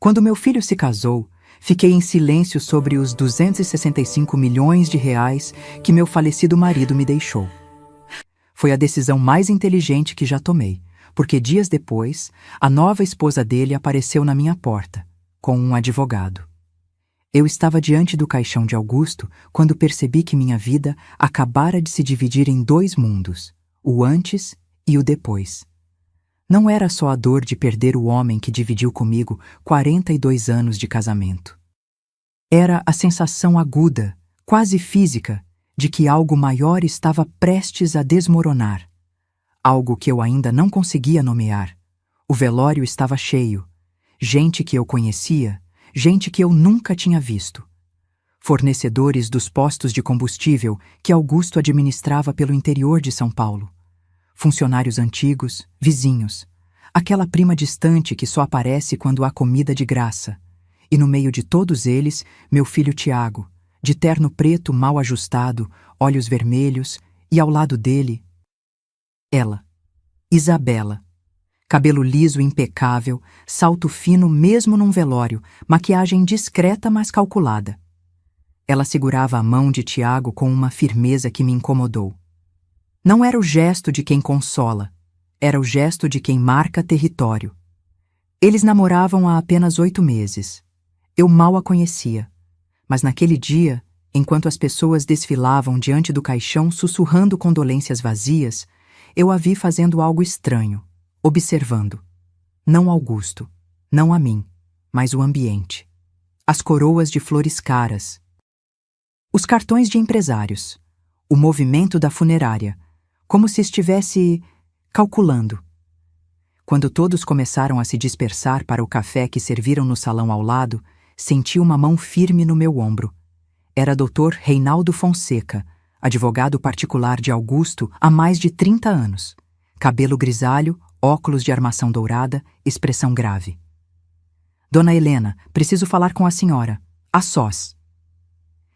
Quando meu filho se casou, fiquei em silêncio sobre os 265 milhões de reais que meu falecido marido me deixou. Foi a decisão mais inteligente que já tomei, porque dias depois, a nova esposa dele apareceu na minha porta, com um advogado. Eu estava diante do caixão de Augusto quando percebi que minha vida acabara de se dividir em dois mundos, o antes e o depois. Não era só a dor de perder o homem que dividiu comigo 42 anos de casamento. Era a sensação aguda, quase física, de que algo maior estava prestes a desmoronar. Algo que eu ainda não conseguia nomear. O velório estava cheio. Gente que eu conhecia, gente que eu nunca tinha visto. Fornecedores dos postos de combustível que Augusto administrava pelo interior de São Paulo. Funcionários antigos, vizinhos. Aquela prima distante que só aparece quando há comida de graça. E no meio de todos eles, meu filho Tiago, de terno preto mal ajustado, olhos vermelhos, e ao lado dele, ela, Isabela. Cabelo liso impecável, salto fino mesmo num velório, maquiagem discreta mas calculada. Ela segurava a mão de Tiago com uma firmeza que me incomodou. Não era o gesto de quem consola, era o gesto de quem marca território. Eles namoravam há apenas 8 meses. Eu mal a conhecia, mas naquele dia, enquanto as pessoas desfilavam diante do caixão sussurrando condolências vazias, eu a vi fazendo algo estranho, observando. Não Augusto, não a mim, mas o ambiente. As coroas de flores caras. Os cartões de empresários. O movimento da funerária, como se estivesse calculando. Quando todos começaram a se dispersar para o café que serviram no salão ao lado, senti uma mão firme no meu ombro. Era Dr. Reinaldo Fonseca, advogado particular de Augusto há mais de 30 anos. Cabelo grisalho, óculos de armação dourada, expressão grave. Dona Helena, preciso falar com a senhora. A sós.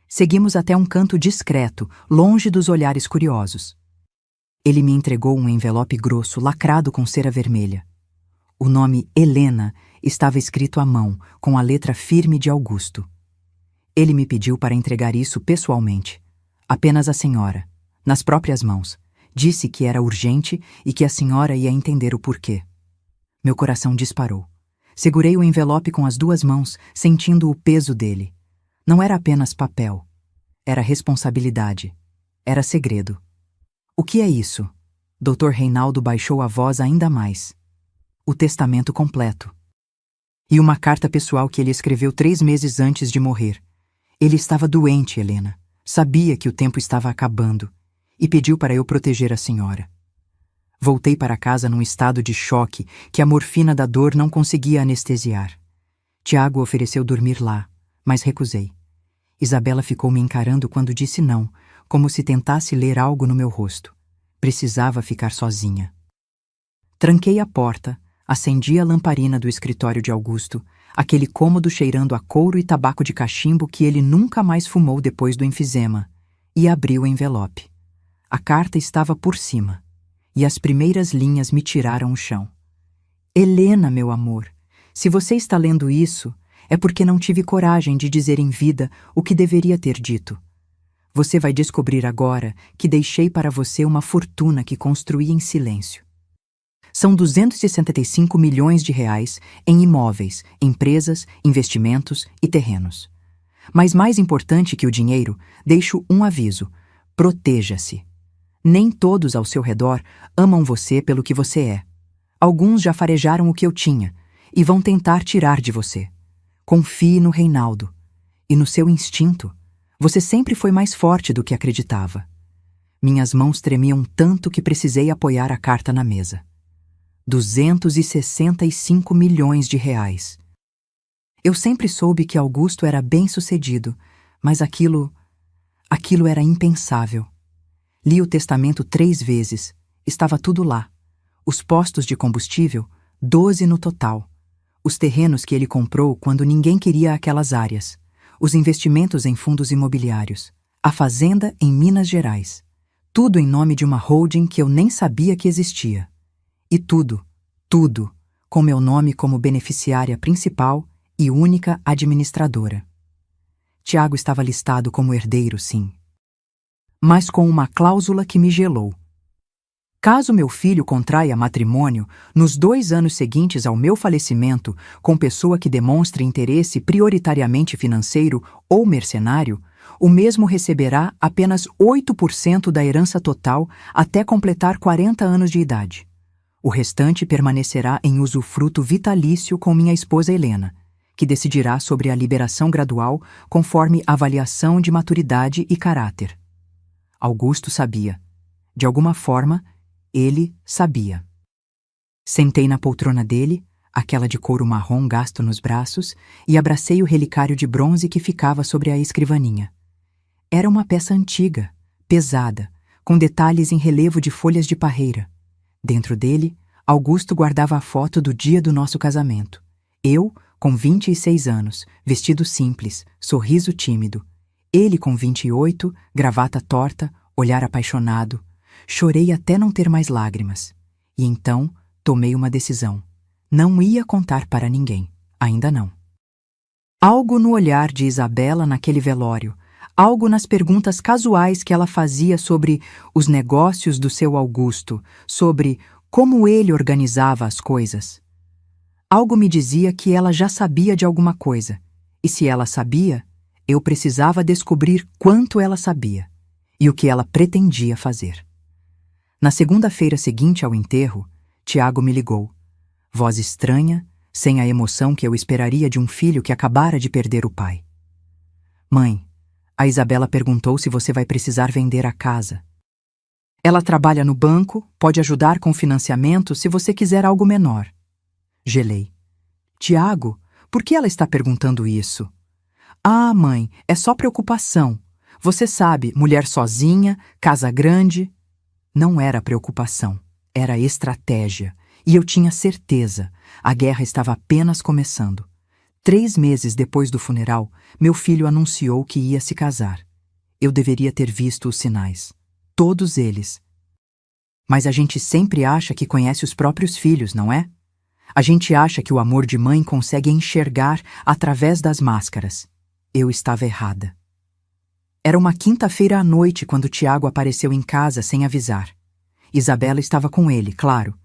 Seguimos até um canto discreto, longe dos olhares curiosos. Ele me entregou um envelope grosso, lacrado com cera vermelha. O nome Helena estava escrito à mão, com a letra firme de Augusto. Ele me pediu para entregar isso pessoalmente. Apenas a senhora, nas próprias mãos. Disse que era urgente e que a senhora ia entender o porquê. Meu coração disparou. Segurei o envelope com as 2 mãos, sentindo o peso dele. Não era apenas papel. Era responsabilidade. Era segredo. O que é isso? Dr. Reinaldo baixou a voz ainda mais. O testamento completo. E uma carta pessoal que ele escreveu 3 meses antes de morrer. Ele estava doente, Helena. Sabia que o tempo estava acabando. E pediu para eu proteger a senhora. Voltei para casa num estado de choque que a morfina da dor não conseguia anestesiar. Tiago ofereceu dormir lá, mas recusei. Isabela ficou me encarando quando disse não, como se tentasse ler algo no meu rosto. Precisava ficar sozinha. Tranquei a porta, acendi a lamparina do escritório de Augusto, aquele cômodo cheirando a couro e tabaco de cachimbo que ele nunca mais fumou depois do enfisema, e abri o envelope. A carta estava por cima, e as primeiras linhas me tiraram o chão. Helena, meu amor, se você está lendo isso, é porque não tive coragem de dizer em vida o que deveria ter dito. Você vai descobrir agora que deixei para você uma fortuna que construí em silêncio. São 265 milhões de reais em imóveis, empresas, investimentos e terrenos. Mas mais importante que o dinheiro, deixo um aviso: proteja-se. Nem todos ao seu redor amam você pelo que você é. Alguns já farejaram o que eu tinha e vão tentar tirar de você. Confie no Reinaldo e no seu instinto. Você sempre foi mais forte do que acreditava. Minhas mãos tremiam tanto que precisei apoiar a carta na mesa. 265 milhões de reais. Eu sempre soube que Augusto era bem-sucedido, mas aquilo era impensável. Li o testamento 3 vezes. Estava tudo lá. Os postos de combustível, 12 no total. Os terrenos que ele comprou quando ninguém queria aquelas áreas. Os investimentos em fundos imobiliários. A fazenda em Minas Gerais. Tudo em nome de uma holding que eu nem sabia que existia. E tudo, com meu nome como beneficiária principal, e única administradora. Tiago estava listado como herdeiro, sim, mas com uma cláusula que me gelou. Caso meu filho contraia matrimônio nos 2 anos seguintes ao meu falecimento com pessoa que demonstre interesse prioritariamente financeiro ou mercenário, o mesmo receberá apenas 8% da herança total até completar 40 anos de idade. O restante permanecerá em usufruto vitalício com minha esposa Helena, que decidirá sobre a liberação gradual conforme avaliação de maturidade e caráter. Augusto sabia. De alguma forma, ele sabia. Sentei na poltrona dele, aquela de couro marrom gasto nos braços, e abracei o relicário de bronze que ficava sobre a escrivaninha. Era uma peça antiga, pesada, com detalhes em relevo de folhas de parreira. Dentro dele, Augusto guardava a foto do dia do nosso casamento. Eu, com 26 anos, vestido simples, sorriso tímido. Ele com 28, gravata torta, olhar apaixonado. Chorei até não ter mais lágrimas. E então, tomei uma decisão. Não ia contar para ninguém. Ainda não. Algo no olhar de Isabela naquele velório, algo nas perguntas casuais que ela fazia sobre os negócios do seu Augusto, sobre como ele organizava as coisas. Algo me dizia que ela já sabia de alguma coisa, e se ela sabia, eu precisava descobrir quanto ela sabia e o que ela pretendia fazer. Na segunda-feira seguinte ao enterro, Tiago me ligou. Voz estranha, sem a emoção que eu esperaria de um filho que acabara de perder o pai. Mãe, a Isabela perguntou se você vai precisar vender a casa. Ela trabalha no banco, pode ajudar com financiamento se você quiser algo menor. Gelei. Tiago, por que ela está perguntando isso? Ah, mãe, é só preocupação. Você sabe, mulher sozinha, casa grande. Não era preocupação, era estratégia. E eu tinha certeza, a guerra estava apenas começando. 3 meses depois do funeral, meu filho anunciou que ia se casar. Eu deveria ter visto os sinais. Todos eles. Mas a gente sempre acha que conhece os próprios filhos, não é? A gente acha que o amor de mãe consegue enxergar através das máscaras. Eu estava errada. Era uma quinta-feira à noite quando Tiago apareceu em casa sem avisar. Isabela estava com ele, claro.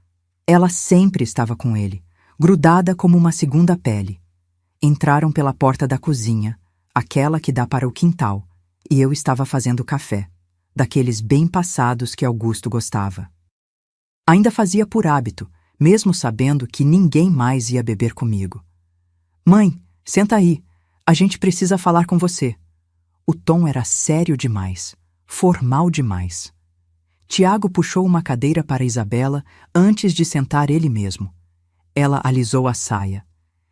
Ela sempre estava com ele, grudada como uma segunda pele. Entraram pela porta da cozinha, aquela que dá para o quintal, e eu estava fazendo café, daqueles bem passados que Augusto gostava. Ainda fazia por hábito, mesmo sabendo que ninguém mais ia beber comigo. Mãe, senta aí, a gente precisa falar com você. O tom era sério demais, formal demais. Tiago puxou uma cadeira para Isabela antes de sentar ele mesmo. Ela alisou a saia.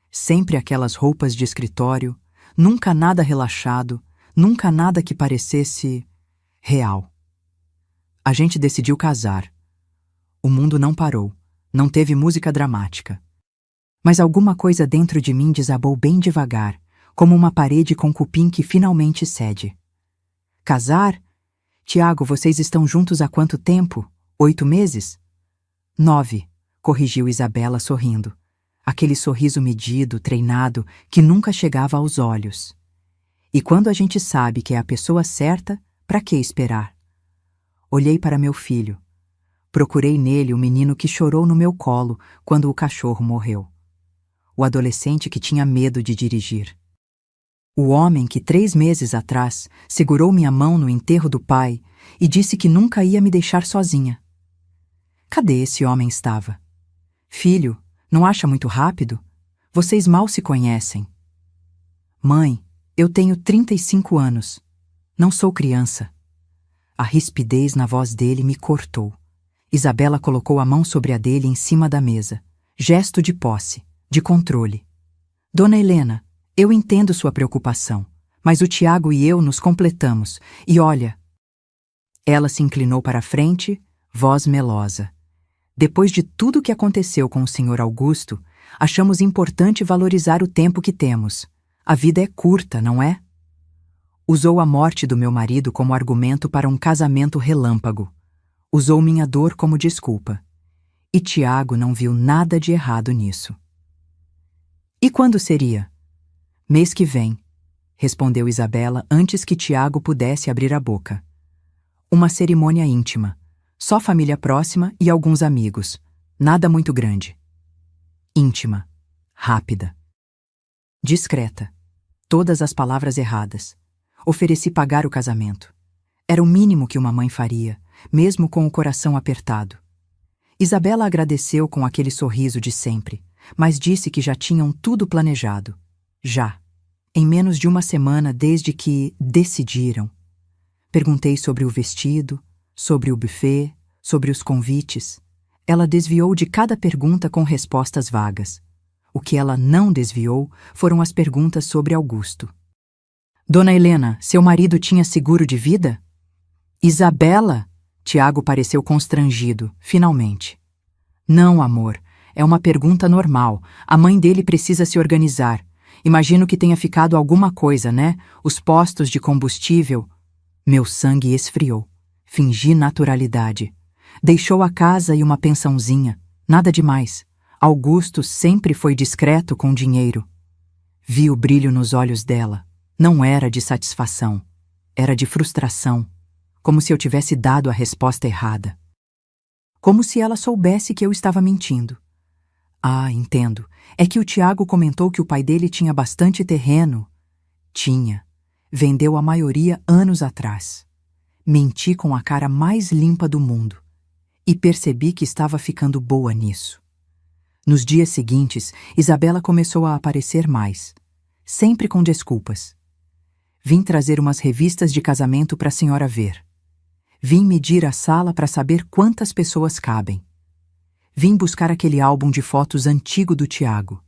Sempre aquelas roupas de escritório, nunca nada relaxado, nunca nada que parecesse real. A gente decidiu casar. O mundo não parou, não teve música dramática. Mas alguma coisa dentro de mim desabou bem devagar, como uma parede com cupim que finalmente cede. Casar? Tiago, vocês estão juntos há quanto tempo? 8 meses? 9, corrigiu Isabela sorrindo. Aquele sorriso medido, treinado, que nunca chegava aos olhos. E quando a gente sabe que é a pessoa certa, para que esperar? Olhei para meu filho. Procurei nele o menino que chorou no meu colo quando o cachorro morreu. O adolescente que tinha medo de dirigir. O homem que 3 meses atrás segurou minha mão no enterro do pai e disse que nunca ia me deixar sozinha. Cadê esse homem estava? Filho, não acha muito rápido? Vocês mal se conhecem. Mãe, eu tenho 35 anos. Não sou criança. A rispidez na voz dele me cortou. Isabela colocou a mão sobre a dele em cima da mesa. Gesto de posse, de controle. Dona Helena, eu entendo sua preocupação, mas o Tiago e eu nos completamos. E olha... Ela se inclinou para a frente, voz melosa. Depois de tudo o que aconteceu com o Sr. Augusto, achamos importante valorizar o tempo que temos. A vida é curta, não é? Usou a morte do meu marido como argumento para um casamento relâmpago. Usou minha dor como desculpa. E Tiago não viu nada de errado nisso. E quando seria? Mês que vem, respondeu Isabela antes que Tiago pudesse abrir a boca. Uma cerimônia íntima. Só família próxima e alguns amigos. Nada muito grande. Íntima. Rápida. Discreta. Todas as palavras erradas. Ofereci pagar o casamento. Era o mínimo que uma mãe faria, mesmo com o coração apertado. Isabela agradeceu com aquele sorriso de sempre, mas disse que já tinham tudo planejado. Já. Em menos de uma semana desde que decidiram. Perguntei sobre o vestido, sobre o buffet, sobre os convites. Ela desviou de cada pergunta com respostas vagas. O que ela não desviou foram as perguntas sobre Augusto. Dona Helena, seu marido tinha seguro de vida? Isabela? Tiago pareceu constrangido, finalmente. Não, amor. É uma pergunta normal. A mãe dele precisa se organizar. Imagino que tenha ficado alguma coisa, né? Os postos de combustível. Meu sangue esfriou. Fingi naturalidade. Deixou a casa e uma pensãozinha. Nada demais. Augusto sempre foi discreto com dinheiro. Vi o brilho nos olhos dela. Não era de satisfação. Era de frustração. Como se eu tivesse dado a resposta errada. Como se ela soubesse que eu estava mentindo. Ah, entendo. É que o Tiago comentou que o pai dele tinha bastante terreno. Tinha. Vendeu a maioria anos atrás. Menti com a cara mais limpa do mundo. E percebi que estava ficando boa nisso. Nos dias seguintes, Isabela começou a aparecer mais. Sempre com desculpas. Vim trazer umas revistas de casamento para a senhora ver. Vim medir a sala para saber quantas pessoas cabem. Vim buscar aquele álbum de fotos antigo do Tiago.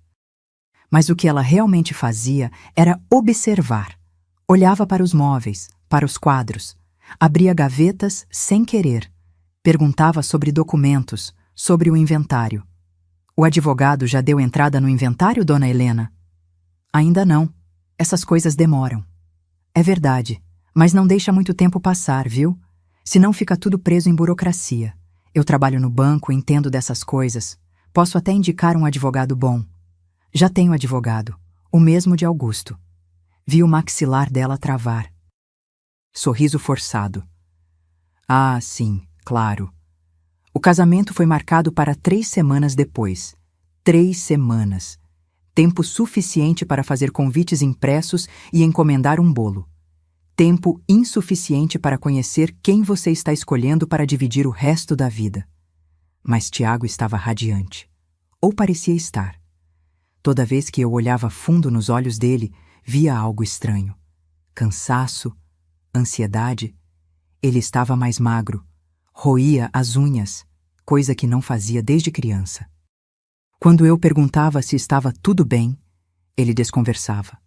Mas o que ela realmente fazia era observar. Olhava para os móveis, para os quadros. Abria gavetas sem querer. Perguntava sobre documentos, sobre o inventário. O advogado já deu entrada no inventário, dona Helena? Ainda não. Essas coisas demoram. É verdade, mas não deixa muito tempo passar, viu? Senão fica tudo preso em burocracia. Eu trabalho no banco, entendo dessas coisas. Posso até indicar um advogado bom. Já tenho advogado, o mesmo de Augusto. Vi o maxilar dela travar. Sorriso forçado. Ah, sim, claro. O casamento foi marcado para 3 semanas depois. 3 semanas. Tempo suficiente para fazer convites impressos e encomendar um bolo. Tempo insuficiente para conhecer quem você está escolhendo para dividir o resto da vida. Mas Tiago estava radiante. Ou parecia estar. Toda vez que eu olhava fundo nos olhos dele, via algo estranho. Cansaço, ansiedade. Ele estava mais magro. Roía as unhas, coisa que não fazia desde criança. Quando eu perguntava se estava tudo bem, ele desconversava.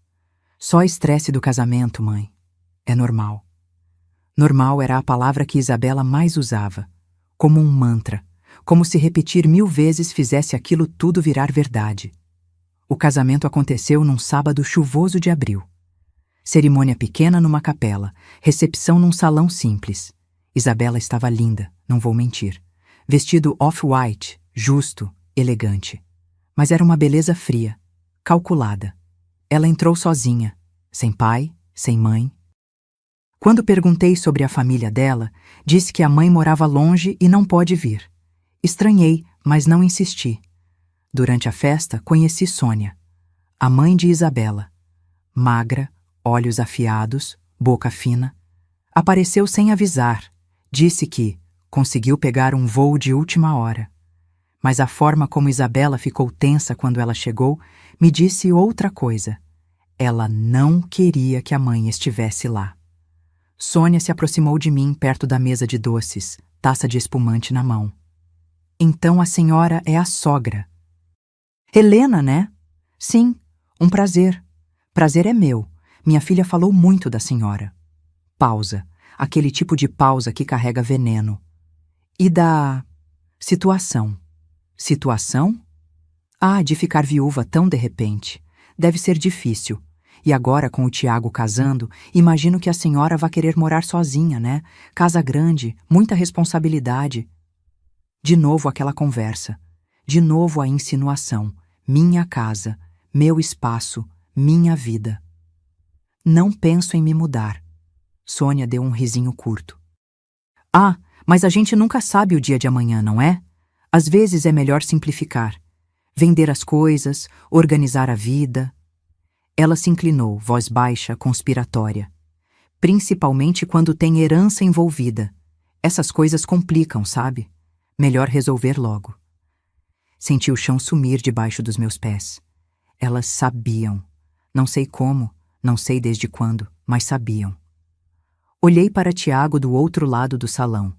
Só estresse do casamento, mãe. É normal. Normal era a palavra que Isabela mais usava, como um mantra, como se repetir 1000 vezes fizesse aquilo tudo virar verdade. O casamento aconteceu num sábado chuvoso de abril. Cerimônia pequena numa capela, recepção num salão simples. Isabela estava linda, não vou mentir. Vestido off-white, justo, elegante. Mas era uma beleza fria, calculada. Ela entrou sozinha, sem pai, sem mãe. Quando perguntei sobre a família dela, disse que a mãe morava longe e não pode vir. Estranhei, mas não insisti. Durante a festa, conheci Sônia, a mãe de Isabela. Magra, olhos afiados, boca fina. Apareceu sem avisar. Disse que conseguiu pegar um voo de última hora. Mas a forma como Isabela ficou tensa quando ela chegou me disse outra coisa. Ela não queria que a mãe estivesse lá. Sônia se aproximou de mim perto da mesa de doces, taça de espumante na mão. Então a senhora é a sogra. Helena, né? Sim, um prazer. Prazer é meu. Minha filha falou muito da senhora. Pausa. Aquele tipo de pausa que carrega veneno. E da situação. Situação? Ah, de ficar viúva tão de repente. Deve ser difícil. E agora, com o Tiago casando, imagino que a senhora vai querer morar sozinha, né? Casa grande, muita responsabilidade. De novo aquela conversa. De novo a insinuação. Minha casa, meu espaço, minha vida. Não penso em me mudar. Sônia deu um risinho curto. Ah, mas a gente nunca sabe o dia de amanhã, não é? Às vezes é melhor simplificar. Vender as coisas, organizar a vida. Ela se inclinou, voz baixa, conspiratória. Principalmente quando tem herança envolvida. Essas coisas complicam, sabe? Melhor resolver logo. Senti o chão sumir debaixo dos meus pés. Elas sabiam. Não sei como, não sei desde quando, mas sabiam. Olhei para Tiago do outro lado do salão.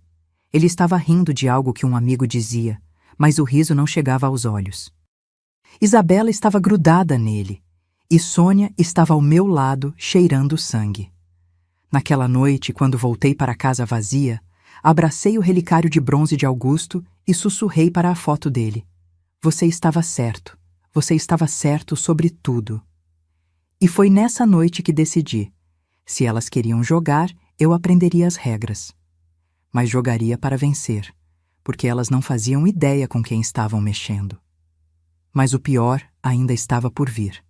Ele estava rindo de algo que um amigo dizia, mas o riso não chegava aos olhos. Isabela estava grudada nele, e Sônia estava ao meu lado, cheirando sangue. Naquela noite, quando voltei para casa vazia, abracei o relicário de bronze de Augusto e sussurrei para a foto dele. Você estava certo sobre tudo. E foi nessa noite que decidi. Se elas queriam jogar, eu aprenderia as regras. Mas jogaria para vencer, porque elas não faziam ideia com quem estavam mexendo. Mas o pior ainda estava por vir.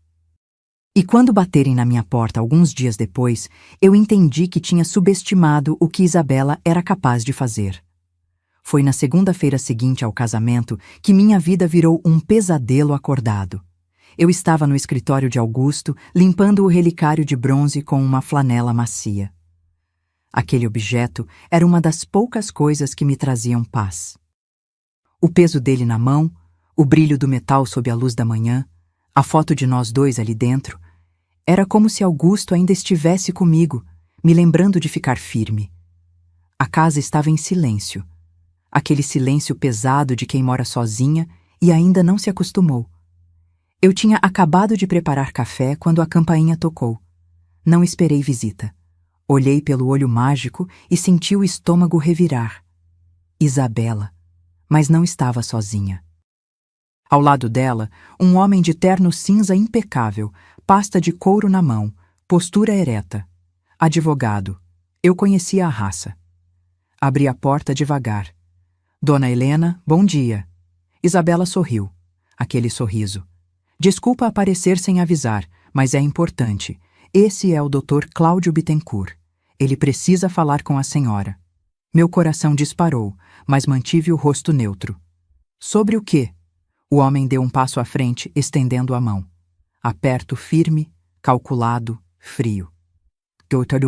E quando baterem na minha porta alguns dias depois, eu entendi que tinha subestimado o que Isabela era capaz de fazer. Foi na segunda-feira seguinte ao casamento que minha vida virou um pesadelo acordado. Eu estava no escritório de Augusto, limpando o relicário de bronze com uma flanela macia. Aquele objeto era uma das poucas coisas que me traziam paz. O peso dele na mão, o brilho do metal sob a luz da manhã, a foto de nós dois ali dentro, era como se Augusto ainda estivesse comigo, me lembrando de ficar firme. A casa estava em silêncio. Aquele silêncio pesado de quem mora sozinha e ainda não se acostumou. Eu tinha acabado de preparar café quando a campainha tocou. Não esperei visita. Olhei pelo olho mágico e senti o estômago revirar. Isabela, mas não estava sozinha. Ao lado dela, um homem de terno cinza impecável, pasta de couro na mão, postura ereta. Advogado. Eu conhecia a raça. Abri a porta devagar. Dona Helena, bom dia. Isabela sorriu. Aquele sorriso. Desculpa aparecer sem avisar, mas é importante. Esse é o Dr. Cláudio Bittencourt. Ele precisa falar com a senhora. Meu coração disparou, mas mantive o rosto neutro. Sobre o quê? O homem deu um passo à frente, estendendo a mão. Aperto firme, calculado, frio. Doutor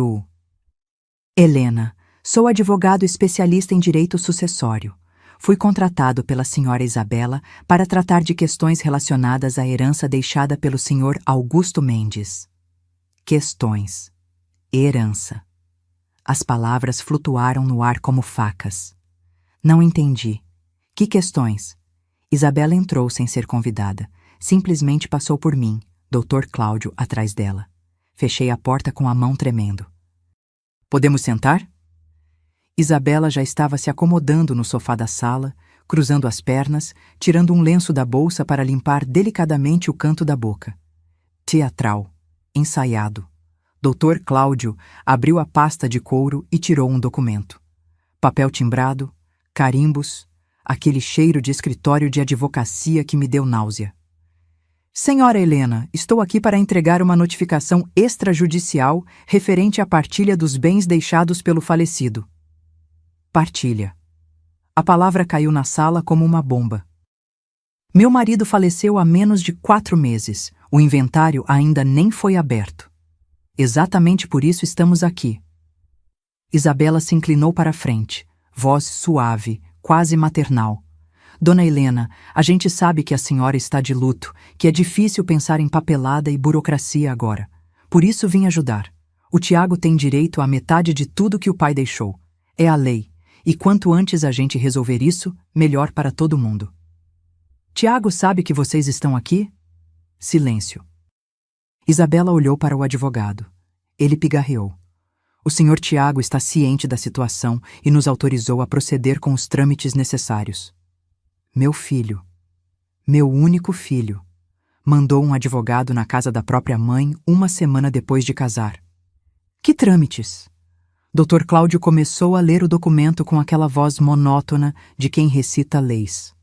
Helena, sou advogado especialista em direito sucessório. Fui contratado pela senhora Isabela para tratar de questões relacionadas à herança deixada pelo senhor Augusto Mendes. Questões. Herança. As palavras flutuaram no ar como facas. Não entendi. Que questões? Isabela entrou sem ser convidada. Simplesmente passou por mim, Dr. Cláudio, atrás dela. Fechei a porta com a mão tremendo. Podemos sentar? Isabela já estava se acomodando no sofá da sala, cruzando as pernas, tirando um lenço da bolsa para limpar delicadamente o canto da boca. Teatral. Ensaiado. Dr. Cláudio abriu a pasta de couro e tirou um documento. Papel timbrado, carimbos, aquele cheiro de escritório de advocacia que me deu náusea. Senhora Helena, estou aqui para entregar uma notificação extrajudicial referente à partilha dos bens deixados pelo falecido. Partilha. A palavra caiu na sala como uma bomba. Meu marido faleceu há menos de 4 meses. O inventário ainda nem foi aberto. Exatamente por isso estamos aqui. Isabela se inclinou para a frente, voz suave, quase maternal. Dona Helena, a gente sabe que a senhora está de luto, que é difícil pensar em papelada e burocracia agora. Por isso vim ajudar. O Tiago tem direito à metade de tudo que o pai deixou. É a lei. E quanto antes a gente resolver isso, melhor para todo mundo. Tiago sabe que vocês estão aqui? Silêncio. Isabela olhou para o advogado. Ele pigarreou. O senhor Tiago está ciente da situação e nos autorizou a proceder com os trâmites necessários. Meu filho, meu único filho, mandou um advogado na casa da própria mãe 1 semana depois de casar. Que trâmites? Dr. Cláudio começou a ler o documento com aquela voz monótona de quem recita leis.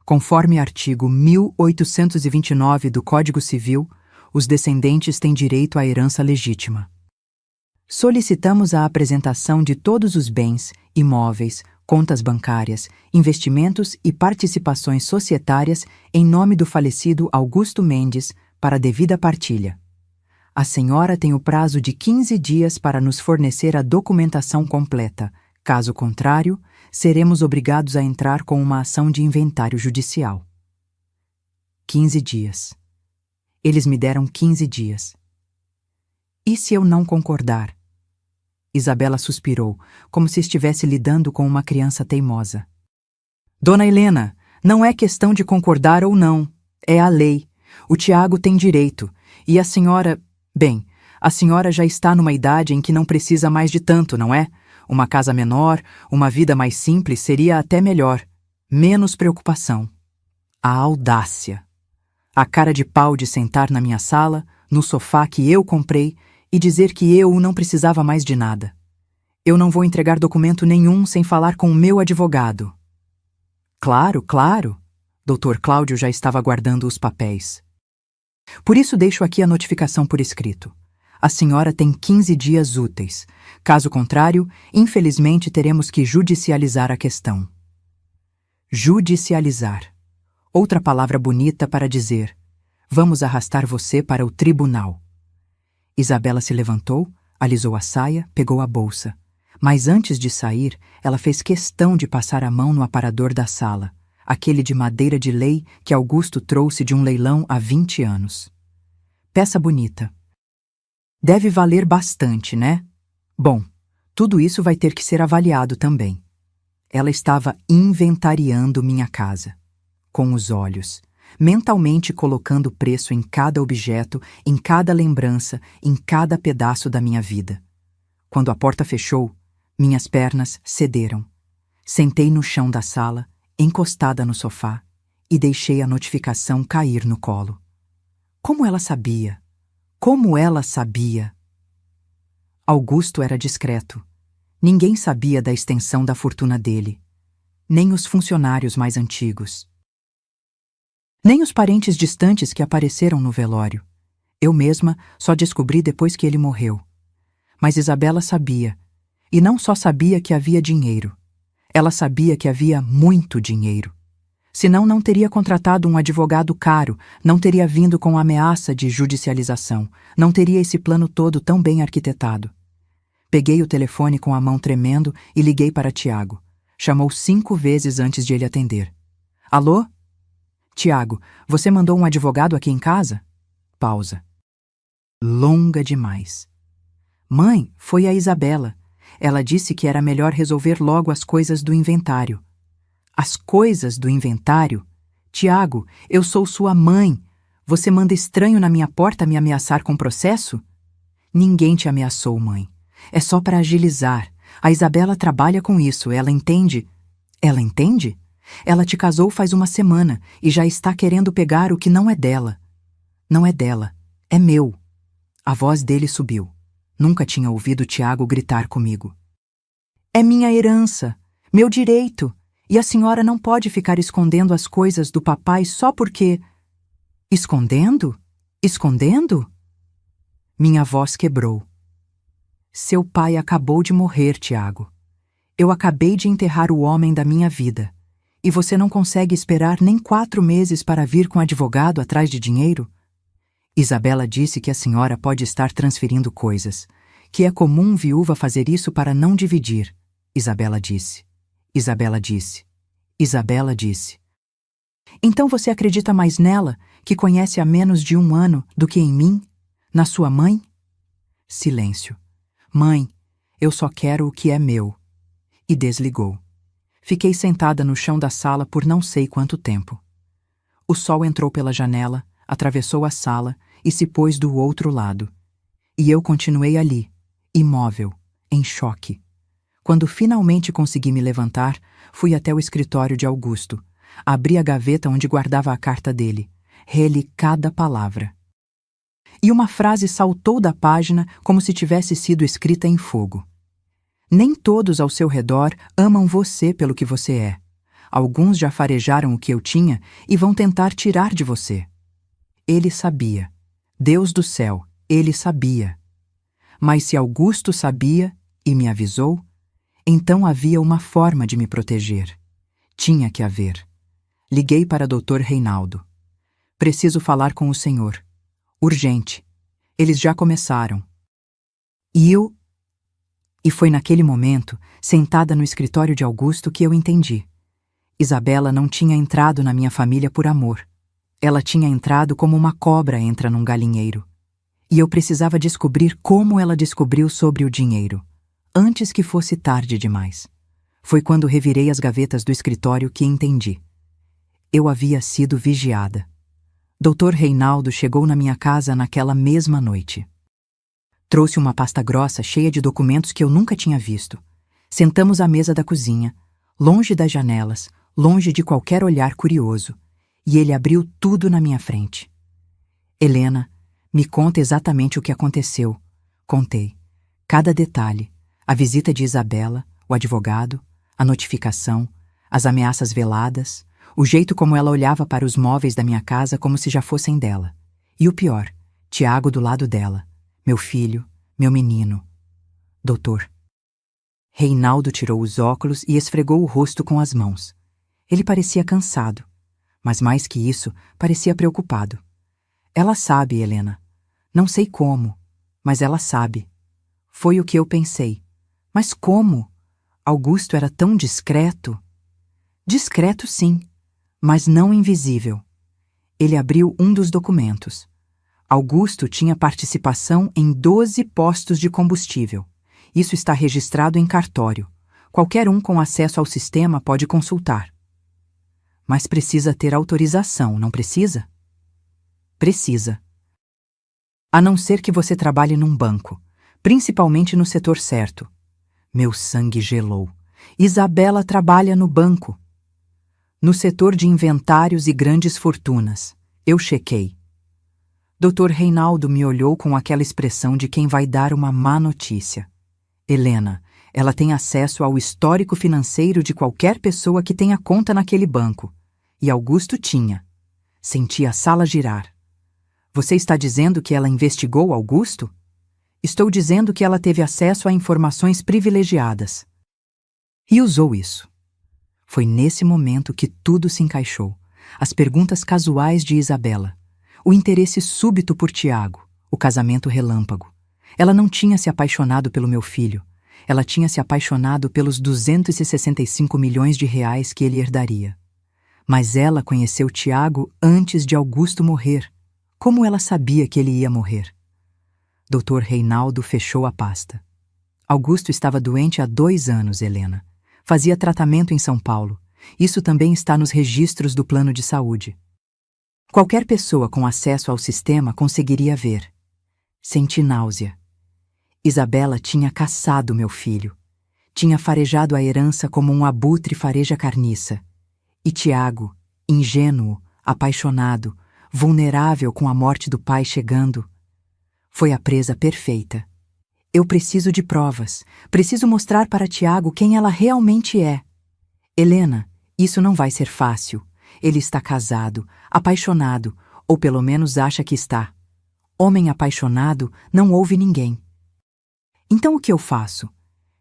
Conforme artigo 1829 do Código Civil, os descendentes têm direito à herança legítima. Solicitamos a apresentação de todos os bens, imóveis, contas bancárias, investimentos e participações societárias em nome do falecido Augusto Mendes para devida partilha. A senhora tem o prazo de 15 dias para nos fornecer a documentação completa. Caso contrário, seremos obrigados a entrar com uma ação de inventário judicial. 15 dias. Eles me deram 15 dias. E se eu não concordar? Isabela suspirou, como se estivesse lidando com uma criança teimosa. Dona Helena, não é questão de concordar ou não. É a lei. O Tiago tem direito. E a senhora... Bem, a senhora já está numa idade em que não precisa mais de tanto, não é? Uma casa menor, uma vida mais simples seria até melhor. Menos preocupação. A audácia. A cara de pau de sentar na minha sala, no sofá que eu comprei, e dizer que eu não precisava mais de nada. Eu não vou entregar documento nenhum sem falar com o meu advogado. Claro, claro. Dr. Cláudio já estava guardando os papéis. Por isso deixo aqui a notificação por escrito. A senhora tem 15 dias úteis. Caso contrário, infelizmente teremos que judicializar a questão. Judicializar. Outra palavra bonita para dizer: vamos arrastar você para o tribunal. Isabela se levantou, alisou a saia, pegou a bolsa. Mas antes de sair, ela fez questão de passar a mão no aparador da sala, aquele de madeira de lei que Augusto trouxe de um leilão há 20 anos. Peça bonita. Deve valer bastante, né? Bom, tudo isso vai ter que ser avaliado também. Ela estava inventariando minha casa, com os olhos, mentalmente colocando preço em cada objeto, em cada lembrança, em cada pedaço da minha vida. Quando a porta fechou, minhas pernas cederam. Sentei no chão da sala, encostada no sofá, e deixei a notificação cair no colo. Como ela sabia? Como ela sabia? Augusto era discreto. Ninguém sabia da extensão da fortuna dele. Nem os funcionários mais antigos. Nem os parentes distantes que apareceram no velório. Eu mesma só descobri depois que ele morreu. Mas Isabela sabia. E não só sabia que havia dinheiro. Ela sabia que havia muito dinheiro. Senão não teria contratado um advogado caro, não teria vindo com a ameaça de judicialização, não teria esse plano todo tão bem arquitetado. Peguei o telefone com a mão tremendo e liguei para Tiago. Chamou 5 vezes antes de ele atender. Alô? Tiago, você mandou um advogado aqui em casa? Pausa. Longa demais. Mãe, foi a Isabela. Ela disse que era melhor resolver logo as coisas do inventário. As coisas do inventário? Tiago, eu sou sua mãe. Você manda estranho na minha porta me ameaçar com processo? Ninguém te ameaçou, mãe. É só para agilizar. A Isabela trabalha com isso, ela entende. Ela entende? Ela te casou faz uma semana e já está querendo pegar o que não é dela. Não é dela, é meu. A voz dele subiu. Nunca tinha ouvido Tiago gritar comigo. É minha herança, meu direito, e a senhora não pode ficar escondendo as coisas do papai só porque... Escondendo? Escondendo? Minha voz quebrou. Seu pai acabou de morrer, Tiago. Eu acabei de enterrar o homem da minha vida. E você não consegue esperar nem 4 meses para vir com advogado atrás de dinheiro? Isabela disse que a senhora pode estar transferindo coisas, que é comum viúva fazer isso para não dividir. Isabela disse. Isabela disse. Isabela disse. Então você acredita mais nela, que conhece há menos de 1 ano, do que em mim? Na sua mãe? Silêncio. Mãe, eu só quero o que é meu. E desligou. Fiquei sentada no chão da sala por não sei quanto tempo. O sol entrou pela janela, atravessou a sala e se pôs do outro lado. E eu continuei ali, imóvel, em choque. Quando finalmente consegui me levantar, fui até o escritório de Augusto. Abri a gaveta onde guardava a carta dele. Reli cada palavra. E uma frase saltou da página como se tivesse sido escrita em fogo. Nem todos ao seu redor amam você pelo que você é. Alguns já farejaram o que eu tinha e vão tentar tirar de você. Ele sabia. Deus do céu, ele sabia. Mas se Augusto sabia e me avisou, então havia uma forma de me proteger. Tinha que haver. Liguei para Dr. Reinaldo. Preciso falar com o senhor. Urgente. Eles já começaram. E foi naquele momento, sentada no escritório de Augusto, que eu entendi. Isabela não tinha entrado na minha família por amor. Ela tinha entrado como uma cobra entra num galinheiro. E eu precisava descobrir como ela descobriu sobre o dinheiro, antes que fosse tarde demais. Foi quando revirei as gavetas do escritório que entendi. Eu havia sido vigiada. Dr. Reinaldo chegou na minha casa naquela mesma noite. Trouxe uma pasta grossa cheia de documentos que eu nunca tinha visto. Sentamos à mesa da cozinha, longe das janelas, longe de qualquer olhar curioso, e ele abriu tudo na minha frente. Helena, me conta exatamente o que aconteceu. Contei. Cada detalhe. A visita de Isabela, o advogado, a notificação, as ameaças veladas, o jeito como ela olhava para os móveis da minha casa como se já fossem dela. E o pior, Tiago do lado dela. Meu filho, meu menino. Doutor. Reinaldo tirou os óculos e esfregou o rosto com as mãos. Ele parecia cansado, mas mais que isso, parecia preocupado. Ela sabe, Helena. Não sei como, mas ela sabe. Foi o que eu pensei. Mas como? Augusto era tão discreto. Discreto, sim, mas não invisível. Ele abriu um dos documentos. Augusto tinha participação em 12 postos de combustível. Isso está registrado em cartório. Qualquer um com acesso ao sistema pode consultar. Mas precisa ter autorização, não precisa? Precisa. A não ser que você trabalhe num banco, principalmente no setor certo. Meu sangue gelou. Isabela trabalha no banco. No setor de inventários e grandes fortunas. Eu chequei. Dr. Reinaldo me olhou com aquela expressão de quem vai dar uma má notícia. Helena, ela tem acesso ao histórico financeiro de qualquer pessoa que tenha conta naquele banco. E Augusto tinha. Senti a sala girar. Você está dizendo que ela investigou Augusto? Estou dizendo que ela teve acesso a informações privilegiadas. E usou isso. Foi nesse momento que tudo se encaixou. As perguntas casuais de Isabela. O interesse súbito por Tiago, o casamento relâmpago. Ela não tinha se apaixonado pelo meu filho. Ela tinha se apaixonado pelos 265 milhões de reais que ele herdaria. Mas ela conheceu Tiago antes de Augusto morrer. Como ela sabia que ele ia morrer? Dr. Reinaldo fechou a pasta. Augusto estava doente há 2 anos, Helena. Fazia tratamento em São Paulo. Isso também está nos registros do plano de saúde. Qualquer pessoa com acesso ao sistema conseguiria ver. Senti náusea. Isabela tinha caçado meu filho. Tinha farejado a herança como um abutre fareja carniça. E Tiago, ingênuo, apaixonado, vulnerável com a morte do pai chegando, foi a presa perfeita. Eu preciso de provas. Preciso mostrar para Tiago quem ela realmente é. Helena, isso não vai ser fácil. Ele está casado, apaixonado, ou pelo menos acha que está. Homem apaixonado não ouve ninguém. Então o que eu faço?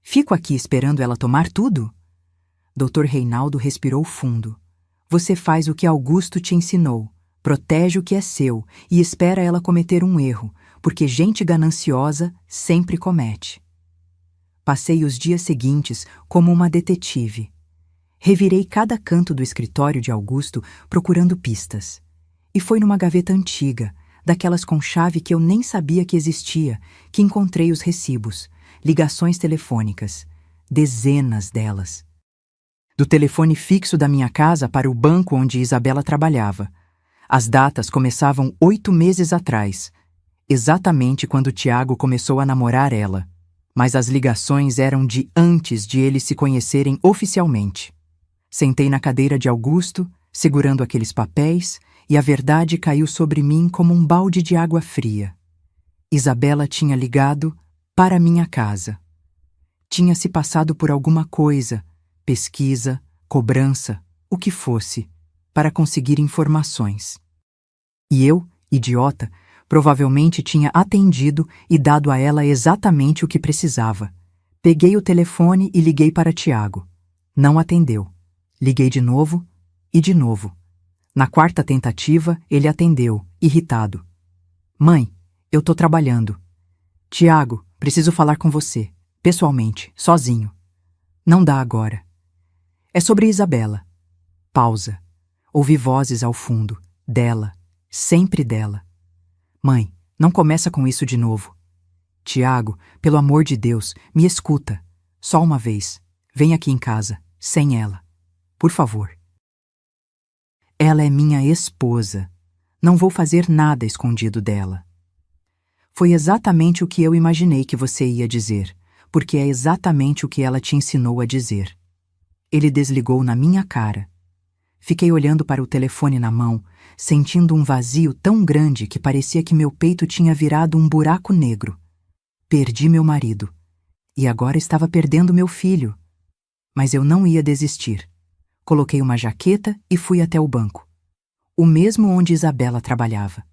Fico aqui esperando ela tomar tudo? Dr. Reinaldo respirou fundo. Você faz o que Augusto te ensinou. Protege o que é seu e espera ela cometer um erro, porque gente gananciosa sempre comete. Passei os dias seguintes como uma detetive. Revirei cada canto do escritório de Augusto procurando pistas. E foi numa gaveta antiga, daquelas com chave que eu nem sabia que existia, que encontrei os recibos, ligações telefônicas, dezenas delas. Do telefone fixo da minha casa para o banco onde Isabela trabalhava. As datas começavam 8 meses atrás, exatamente quando Tiago começou a namorar ela. Mas as ligações eram de antes de eles se conhecerem oficialmente. Sentei na cadeira de Augusto, segurando aqueles papéis, e a verdade caiu sobre mim como um balde de água fria. Isabela tinha ligado para minha casa. Tinha se passado por alguma coisa, pesquisa, cobrança, o que fosse, para conseguir informações. E eu, idiota, Provavelmente tinha atendido e dado a ela exatamente o que precisava. Peguei o telefone e liguei para Tiago. Não atendeu. Liguei de novo e de novo. Na quarta tentativa, ele atendeu, irritado. Mãe, eu tô trabalhando. Tiago, preciso falar com você, pessoalmente, sozinho. Não dá agora. É sobre Isabela. Pausa. Ouvi vozes ao fundo. Dela. Sempre dela. Mãe, não começa com isso de novo. Tiago, pelo amor de Deus, me escuta. Só uma vez. Vem aqui em casa, sem ela. Por favor. Ela é minha esposa. Não vou fazer nada escondido dela. Foi exatamente o que eu imaginei que você ia dizer, porque é exatamente o que ela te ensinou a dizer. Ele desligou na minha cara. Fiquei olhando para o telefone na mão, sentindo um vazio tão grande que parecia que meu peito tinha virado um buraco negro. Perdi meu marido. E agora estava perdendo meu filho. Mas eu não ia desistir. Coloquei uma jaqueta e fui até o banco. O mesmo onde Isabela trabalhava.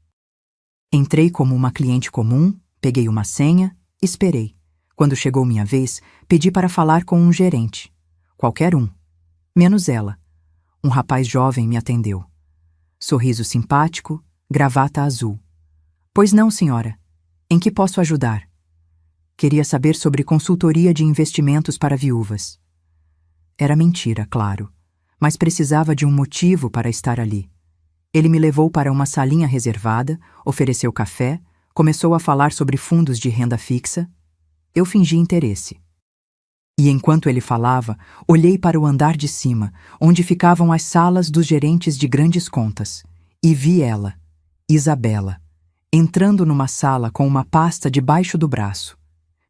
Entrei como uma cliente comum, peguei uma senha, esperei. Quando chegou minha vez, pedi para falar com um gerente. Qualquer um. Menos ela. Um rapaz jovem me atendeu. Sorriso simpático, gravata azul. Pois não, senhora. Em que posso ajudar? Queria saber sobre consultoria de investimentos para viúvas. Era mentira, claro, mas precisava de um motivo para estar ali. Ele me levou para uma salinha reservada, ofereceu café, começou a falar sobre fundos de renda fixa. Eu fingi interesse. E enquanto ele falava, olhei para o andar de cima, onde ficavam as salas dos gerentes de grandes contas, e vi ela, Isabela, entrando numa sala com uma pasta debaixo do braço.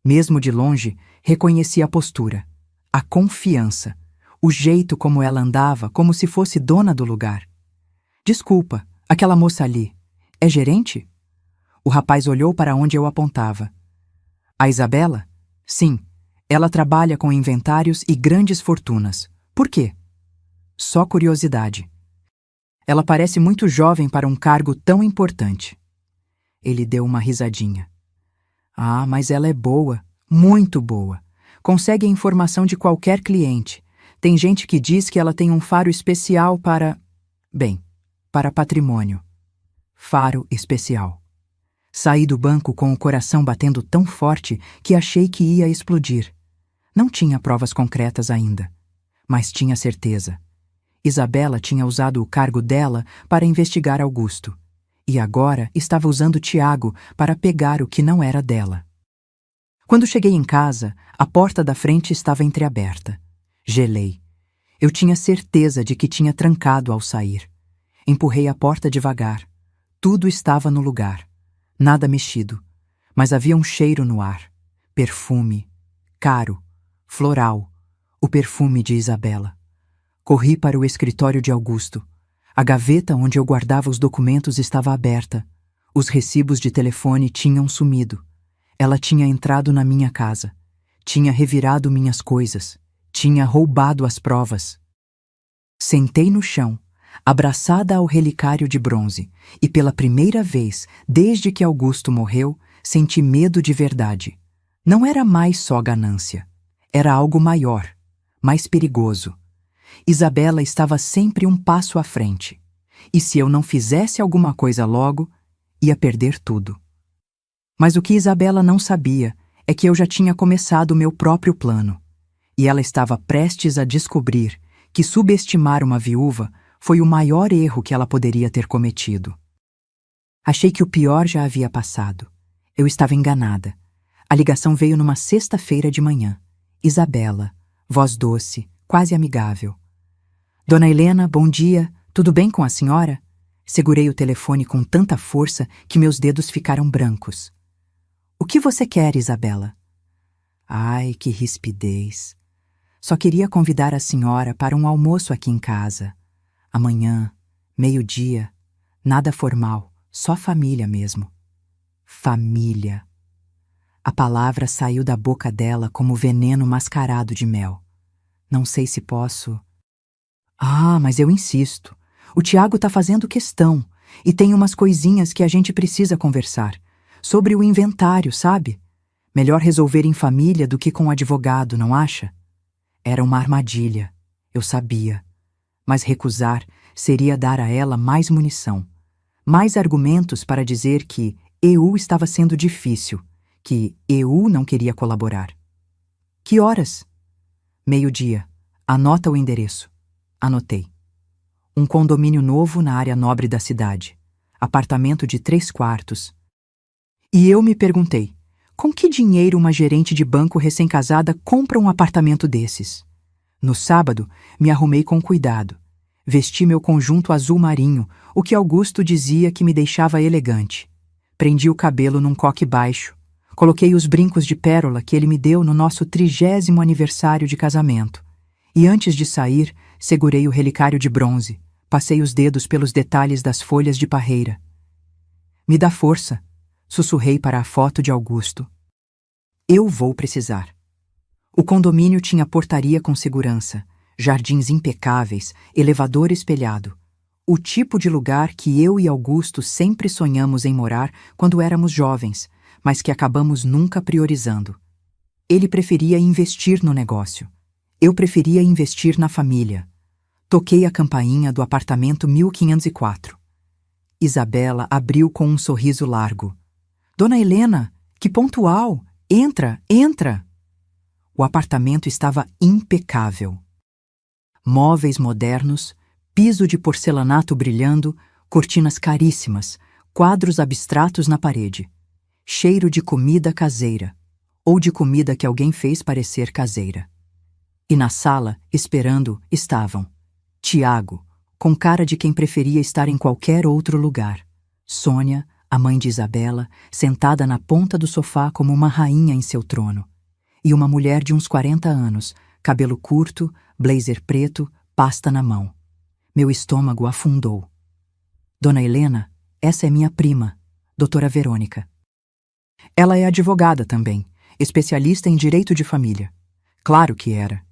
Mesmo de longe, reconheci a postura, a confiança, o jeito como ela andava, como se fosse dona do lugar. Desculpa, aquela moça ali, é gerente? O rapaz olhou para onde eu apontava. A Isabela? Sim. Ela trabalha com inventários e grandes fortunas. Por quê? Só curiosidade. Ela parece muito jovem para um cargo tão importante. Ele deu uma risadinha. Ah, mas ela é boa, muito boa. Consegue a informação de qualquer cliente. Tem gente que diz que ela tem um faro especial para... Bem, para patrimônio. Faro especial. Saí do banco com o coração batendo tão forte que achei que ia explodir. Não tinha provas concretas ainda, mas tinha certeza. Isabela tinha usado o cargo dela para investigar Augusto, e agora estava usando Tiago para pegar o que não era dela. Quando cheguei em casa, a porta da frente estava entreaberta. Gelei. Eu tinha certeza de que tinha trancado ao sair. Empurrei a porta devagar. Tudo estava no lugar. Nada mexido, mas havia um cheiro no ar. Perfume, caro, floral, o perfume de Isabela. Corri para o escritório de Augusto. A gaveta onde eu guardava os documentos estava aberta. Os recibos de telefone tinham sumido. Ela tinha entrado na minha casa. Tinha revirado minhas coisas. Tinha roubado as provas. Sentei no chão, abraçada ao relicário de bronze, e pela primeira vez, desde que Augusto morreu, senti medo de verdade. Não era mais só ganância. Era algo maior, mais perigoso. Isabela estava sempre um passo à frente. E se eu não fizesse alguma coisa logo, ia perder tudo. Mas o que Isabela não sabia é que eu já tinha começado o meu próprio plano. E ela estava prestes a descobrir que subestimar uma viúva foi o maior erro que ela poderia ter cometido. Achei que o pior já havia passado. Eu estava enganada. A ligação veio numa sexta-feira de manhã. Isabela, voz doce, quase amigável. Dona Helena, bom dia. Tudo bem com a senhora? Segurei o telefone com tanta força que meus dedos ficaram brancos. O que você quer, Isabela? Ai, que rispidez. Só queria convidar a senhora para um almoço aqui em casa. Amanhã, meio-dia, nada formal, só família mesmo. Família. A palavra saiu da boca dela como veneno mascarado de mel. Não sei se posso... Ah, mas eu insisto. O Tiago está fazendo questão. E tem umas coisinhas que a gente precisa conversar. Sobre o inventário, sabe? Melhor resolver em família do que com um advogado, não acha? Era uma armadilha, eu sabia. Mas recusar seria dar a ela mais munição. Mais argumentos para dizer que eu estava sendo difícil, que eu não queria colaborar. Que horas? 12:00. Anota o endereço. Anotei. Um condomínio novo na área nobre da cidade. Apartamento de 3 quartos. E eu me perguntei, com que dinheiro uma gerente de banco recém-casada compra um apartamento desses? No sábado, me arrumei com cuidado. Vesti meu conjunto azul marinho, o que Augusto dizia que me deixava elegante. Prendi o cabelo num coque baixo. Coloquei os brincos de pérola que ele me deu no nosso 30º aniversário de casamento. E antes de sair, segurei o relicário de bronze. Passei os dedos pelos detalhes das folhas de parreira. Me dá força, sussurrei para a foto de Augusto. Eu vou precisar. O condomínio tinha portaria com segurança, jardins impecáveis, elevador espelhado. O tipo de lugar que eu e Augusto sempre sonhamos em morar quando éramos jovens, mas que acabamos nunca priorizando. Ele preferia investir no negócio. Eu preferia investir na família. Toquei a campainha do apartamento 1504. Isabela abriu com um sorriso largo. Dona Helena, que pontual! Entra, entra! O apartamento estava impecável. Móveis modernos, piso de porcelanato brilhando, cortinas caríssimas, quadros abstratos na parede. Cheiro de comida caseira, ou de comida que alguém fez parecer caseira. E na sala, esperando, estavam Tiago, com cara de quem preferia estar em qualquer outro lugar. Sônia, a mãe de Isabela, sentada na ponta do sofá como uma rainha em seu trono. E uma mulher de uns 40 anos, cabelo curto, blazer preto, pasta na mão. Meu estômago afundou. Dona Helena, essa é minha prima, doutora Verônica. Ela é advogada também, especialista em direito de família. Claro que era.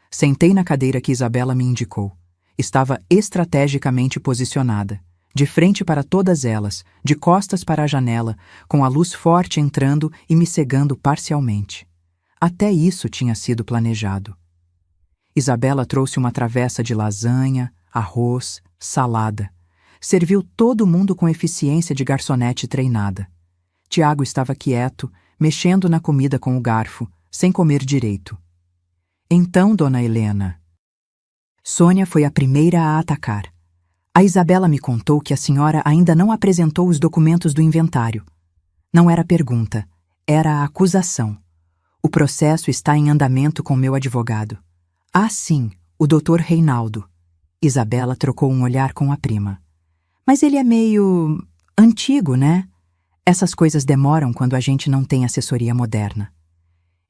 Sentei na cadeira que Isabela me indicou. Estava estrategicamente posicionada, de frente para todas elas, de costas para a janela, com a luz forte entrando e me cegando parcialmente. Até isso tinha sido planejado. Isabela trouxe uma travessa de lasanha, arroz, salada. Serviu todo mundo com eficiência de garçonete treinada. Tiago estava quieto, mexendo na comida com o garfo, sem comer direito. Então, dona Helena... Sônia foi a primeira a atacar. A Isabela me contou que a senhora ainda não apresentou os documentos do inventário. Não era pergunta, era a acusação. O processo está em andamento com meu advogado. Ah, sim, o doutor Reinaldo. Isabela trocou um olhar com a prima. Mas ele é meio... antigo, né? Essas coisas demoram quando a gente não tem assessoria moderna.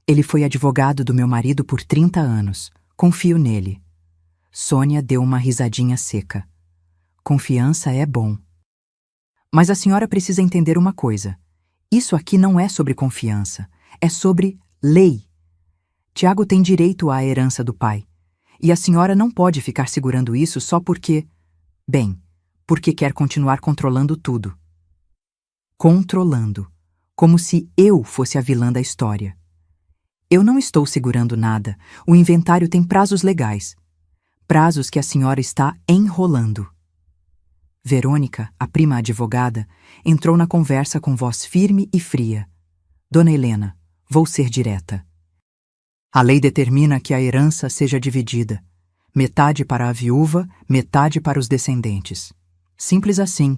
Ele foi advogado do meu marido por 30 anos. Confio nele. Sônia deu uma risadinha seca. Confiança é bom. Mas a senhora precisa entender uma coisa. Isso aqui não é sobre confiança. É sobre lei. Tiago tem direito à herança do pai. E a senhora não pode ficar segurando isso só porque... Bem, porque quer continuar controlando tudo. Controlando. Como se eu fosse a vilã da história. Eu não estou segurando nada. O inventário tem prazos legais. Prazos que a senhora está enrolando. Verônica, a prima advogada, entrou na conversa com voz firme e fria. Dona Helena, vou ser direta. A lei determina que a herança seja dividida. Metade para a viúva, metade para os descendentes. Simples assim.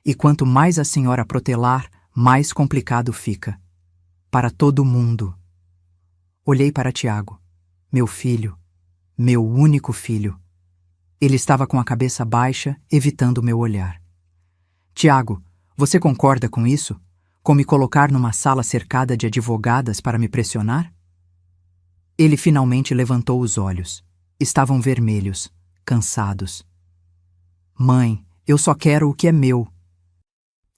E quanto mais a senhora protelar, mais complicado fica. Para todo mundo. Olhei para Tiago, meu filho, meu único filho. Ele estava com a cabeça baixa, evitando o meu olhar. Tiago, você concorda com isso? Com me colocar numa sala cercada de advogadas para me pressionar? Ele finalmente levantou os olhos. Estavam vermelhos, cansados. Mãe, eu só quero o que é meu.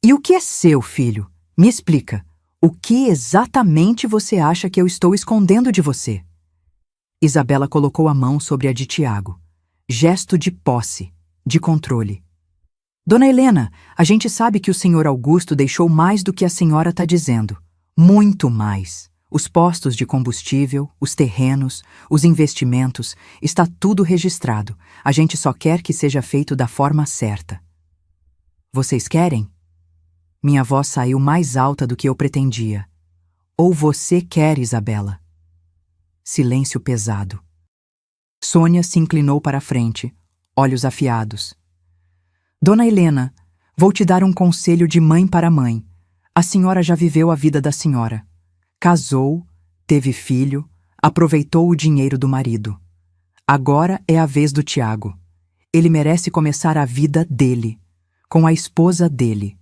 E o que é seu, filho? Me explica. O que exatamente você acha que eu estou escondendo de você? Isabela colocou a mão sobre a de Tiago. Gesto de posse, de controle. Dona Helena, a gente sabe que o senhor Augusto deixou mais do que a senhora está dizendo. Muito mais. Os postos de combustível, os terrenos, os investimentos, está tudo registrado. A gente só quer que seja feito da forma certa. Vocês querem? Minha voz saiu mais alta do que eu pretendia. Ou você quer, Isabela? Silêncio pesado. Sônia se inclinou para a frente, olhos afiados. Dona Helena, vou te dar um conselho de mãe para mãe. A senhora já viveu a vida da senhora. Casou, teve filho, aproveitou o dinheiro do marido. Agora é a vez do Tiago. Ele merece começar a vida dele, com a esposa dele.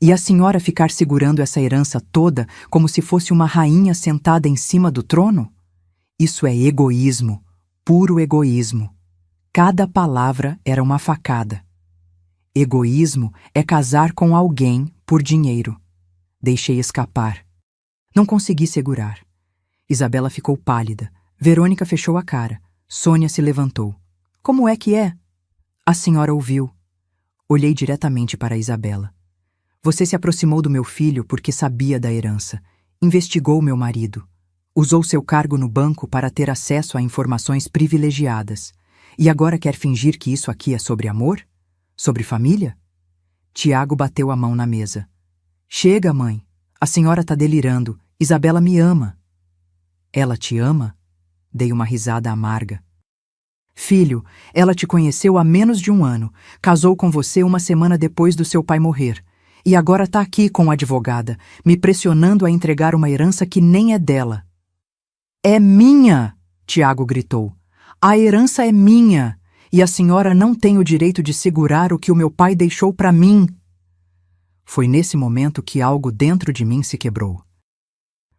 E a senhora ficar segurando essa herança toda como se fosse uma rainha sentada em cima do trono? Isso é egoísmo, puro egoísmo. Cada palavra era uma facada. Egoísmo é casar com alguém por dinheiro. Deixei escapar. Não consegui segurar. Isabela ficou pálida. Verônica fechou a cara. Sônia se levantou. Como é que é? A senhora ouviu. Olhei diretamente para Isabela. Você se aproximou do meu filho porque sabia da herança. Investigou meu marido. Usou seu cargo no banco para ter acesso a informações privilegiadas. E agora quer fingir que isso aqui é sobre amor? Sobre família? Tiago bateu a mão na mesa. Chega, mãe. A senhora está delirando. Isabela me ama. Ela te ama? Dei uma risada amarga. Filho, ela te conheceu há menos de um ano. Casou com você uma semana depois do seu pai morrer. E agora está aqui com a advogada, me pressionando a entregar uma herança que nem é dela. É minha! Tiago gritou. A herança é minha! E a senhora não tem o direito de segurar o que o meu pai deixou para mim. Foi nesse momento que algo dentro de mim se quebrou.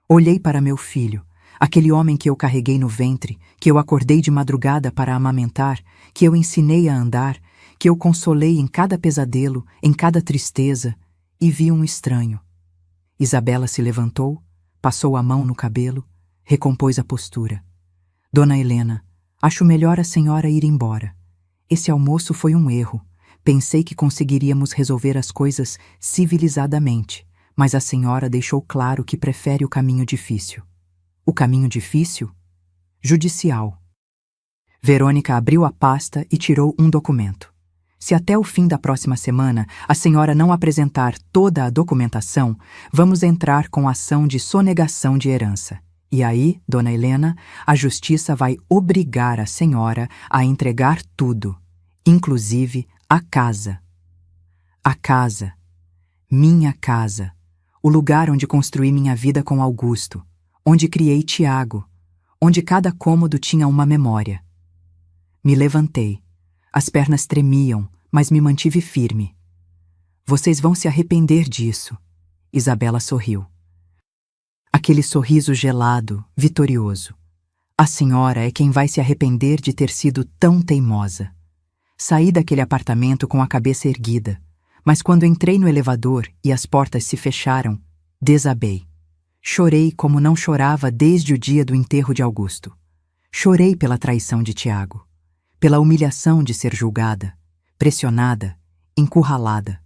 Olhei para meu filho, aquele homem que eu carreguei no ventre, que eu acordei de madrugada para amamentar, que eu ensinei a andar, que eu consolei em cada pesadelo, em cada tristeza, e vi um estranho. Isabela se levantou, passou a mão no cabelo, recompôs a postura. Dona Helena, acho melhor a senhora ir embora. Esse almoço foi um erro. Pensei que conseguiríamos resolver as coisas civilizadamente, mas a senhora deixou claro que prefere o caminho difícil. O caminho difícil? Judicial. Verônica abriu a pasta e tirou um documento. Se até o fim da próxima semana a senhora não apresentar toda a documentação, vamos entrar com ação de sonegação de herança. E aí, Dona Helena, a justiça vai obrigar a senhora a entregar tudo, inclusive a casa. A casa. Minha casa. O lugar onde construí minha vida com Augusto, onde criei Tiago, onde cada cômodo tinha uma memória. Me levantei. As pernas tremiam, mas me mantive firme. Vocês vão se arrepender disso. Isabela sorriu. Aquele sorriso gelado, vitorioso. A senhora é quem vai se arrepender de ter sido tão teimosa. Saí daquele apartamento com a cabeça erguida, mas quando entrei no elevador e as portas se fecharam, desabei. Chorei como não chorava desde o dia do enterro de Augusto. Chorei pela traição de Tiago, pela humilhação de ser julgada, pressionada, encurralada.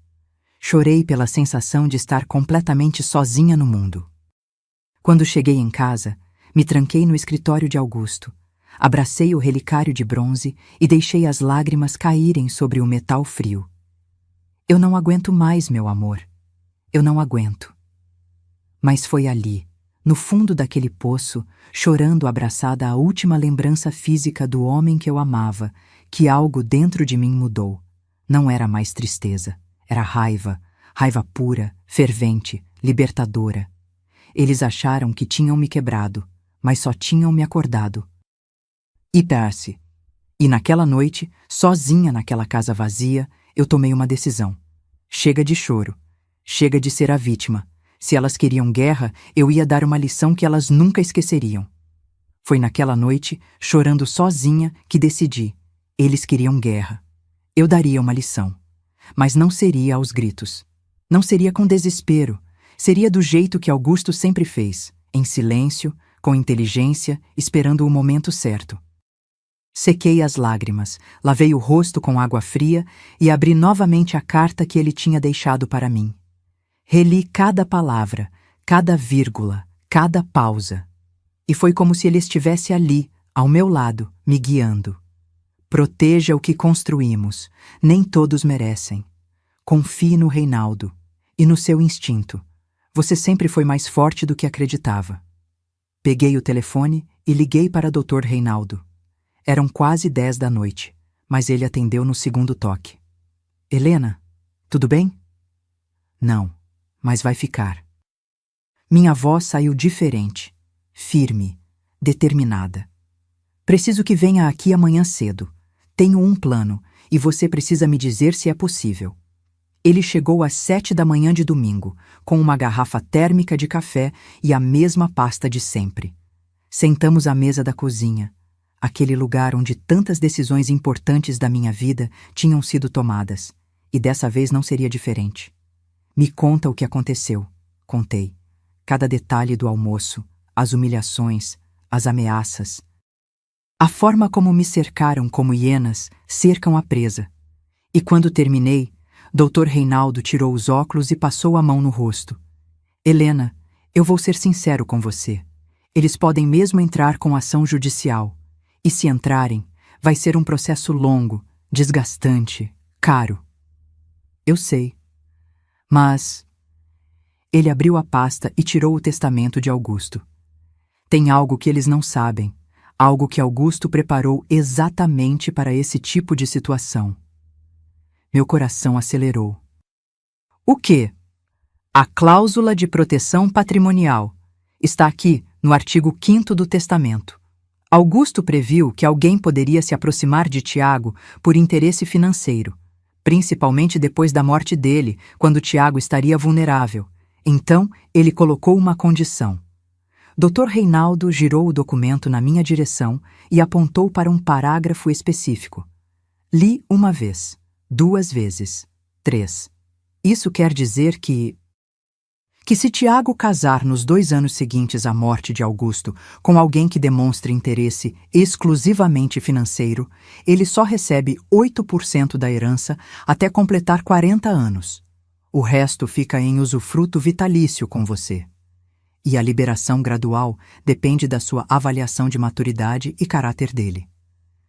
Chorei pela sensação de estar completamente sozinha no mundo. Quando cheguei em casa, me tranquei no escritório de Augusto, abracei o relicário de bronze e deixei as lágrimas caírem sobre o metal frio. Eu não aguento mais, meu amor. Eu não aguento. Mas foi ali, no fundo daquele poço, chorando abraçada à última lembrança física do homem que eu amava, que algo dentro de mim mudou. Não era mais tristeza, era raiva, raiva pura, fervente, libertadora. Eles acharam que tinham me quebrado, mas só tinham me acordado. E Percy. E naquela noite, sozinha naquela casa vazia, eu tomei uma decisão. Chega de choro. Chega de ser a vítima. Se elas queriam guerra, eu ia dar uma lição que elas nunca esqueceriam. Foi naquela noite, chorando sozinha, que decidi. Eles queriam guerra. Eu daria uma lição. Mas não seria aos gritos. Não seria com desespero. Seria do jeito que Augusto sempre fez, em silêncio, com inteligência, esperando o momento certo. Sequei as lágrimas, lavei o rosto com água fria e abri novamente a carta que ele tinha deixado para mim. Reli cada palavra, cada vírgula, cada pausa. E foi como se ele estivesse ali, ao meu lado, me guiando. Proteja o que construímos, nem todos merecem. Confie no Reinaldo e no seu instinto. Você sempre foi mais forte do que acreditava. Peguei o telefone e liguei para Dr. Reinaldo. Eram quase 10 da noite, mas ele atendeu no segundo toque. Helena, tudo bem? Não, mas vai ficar. Minha voz saiu diferente, firme, determinada. Preciso que venha aqui amanhã cedo. Tenho um plano e você precisa me dizer se é possível. Ele chegou às 7 da manhã de domingo, com uma garrafa térmica de café e a mesma pasta de sempre. Sentamos à mesa da cozinha, aquele lugar onde tantas decisões importantes da minha vida tinham sido tomadas, e dessa vez não seria diferente. Me conta o que aconteceu. Contei. Cada detalhe do almoço, as humilhações, as ameaças. A forma como me cercaram como hienas cercam a presa. E quando terminei, Dr. Reinaldo tirou os óculos e passou a mão no rosto. Helena, eu vou ser sincero com você. Eles podem mesmo entrar com ação judicial. E se entrarem, vai ser um processo longo, desgastante, caro. Eu sei. Mas... Ele abriu a pasta e tirou o testamento de Augusto. Tem algo que eles não sabem, algo que Augusto preparou exatamente para esse tipo de situação. Meu coração acelerou. O quê? A cláusula de proteção patrimonial. Está aqui, no artigo 5º do testamento. Augusto previu que alguém poderia se aproximar de Tiago por interesse financeiro, principalmente depois da morte dele, quando Tiago estaria vulnerável. Então, ele colocou uma condição. Dr. Reinaldo girou o documento na minha direção e apontou para um parágrafo específico. Li uma vez, 2 vezes, 3. Isso quer dizer que se Tiago casar nos 2 anos seguintes à morte de Augusto com alguém que demonstre interesse exclusivamente financeiro, ele só recebe 8% da herança até completar 40 anos. O resto fica em usufruto vitalício com você. E a liberação gradual depende da sua avaliação de maturidade e caráter dele.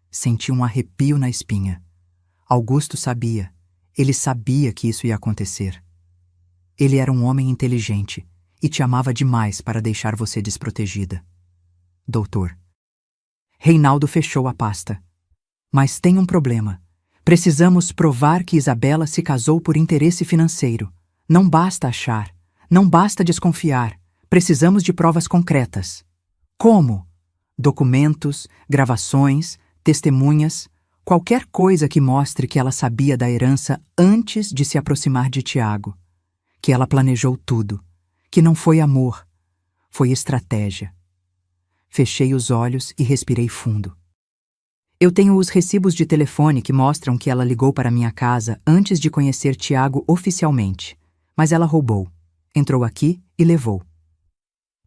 Senti um arrepio na espinha. Augusto sabia. Ele sabia que isso ia acontecer. Ele era um homem inteligente e te amava demais para deixar você desprotegida. Doutor. Reinaldo fechou a pasta. Mas tem um problema. Precisamos provar que Isabela se casou por interesse financeiro. Não basta achar. Não basta desconfiar. Precisamos de provas concretas. Como? Documentos, gravações, testemunhas, qualquer coisa que mostre que ela sabia da herança antes de se aproximar de Tiago. Que ela planejou tudo. Que não foi amor. Foi estratégia. Fechei os olhos e respirei fundo. Eu tenho os recibos de telefone que mostram que ela ligou para minha casa antes de conhecer Tiago oficialmente. Mas ela roubou. Entrou aqui e levou.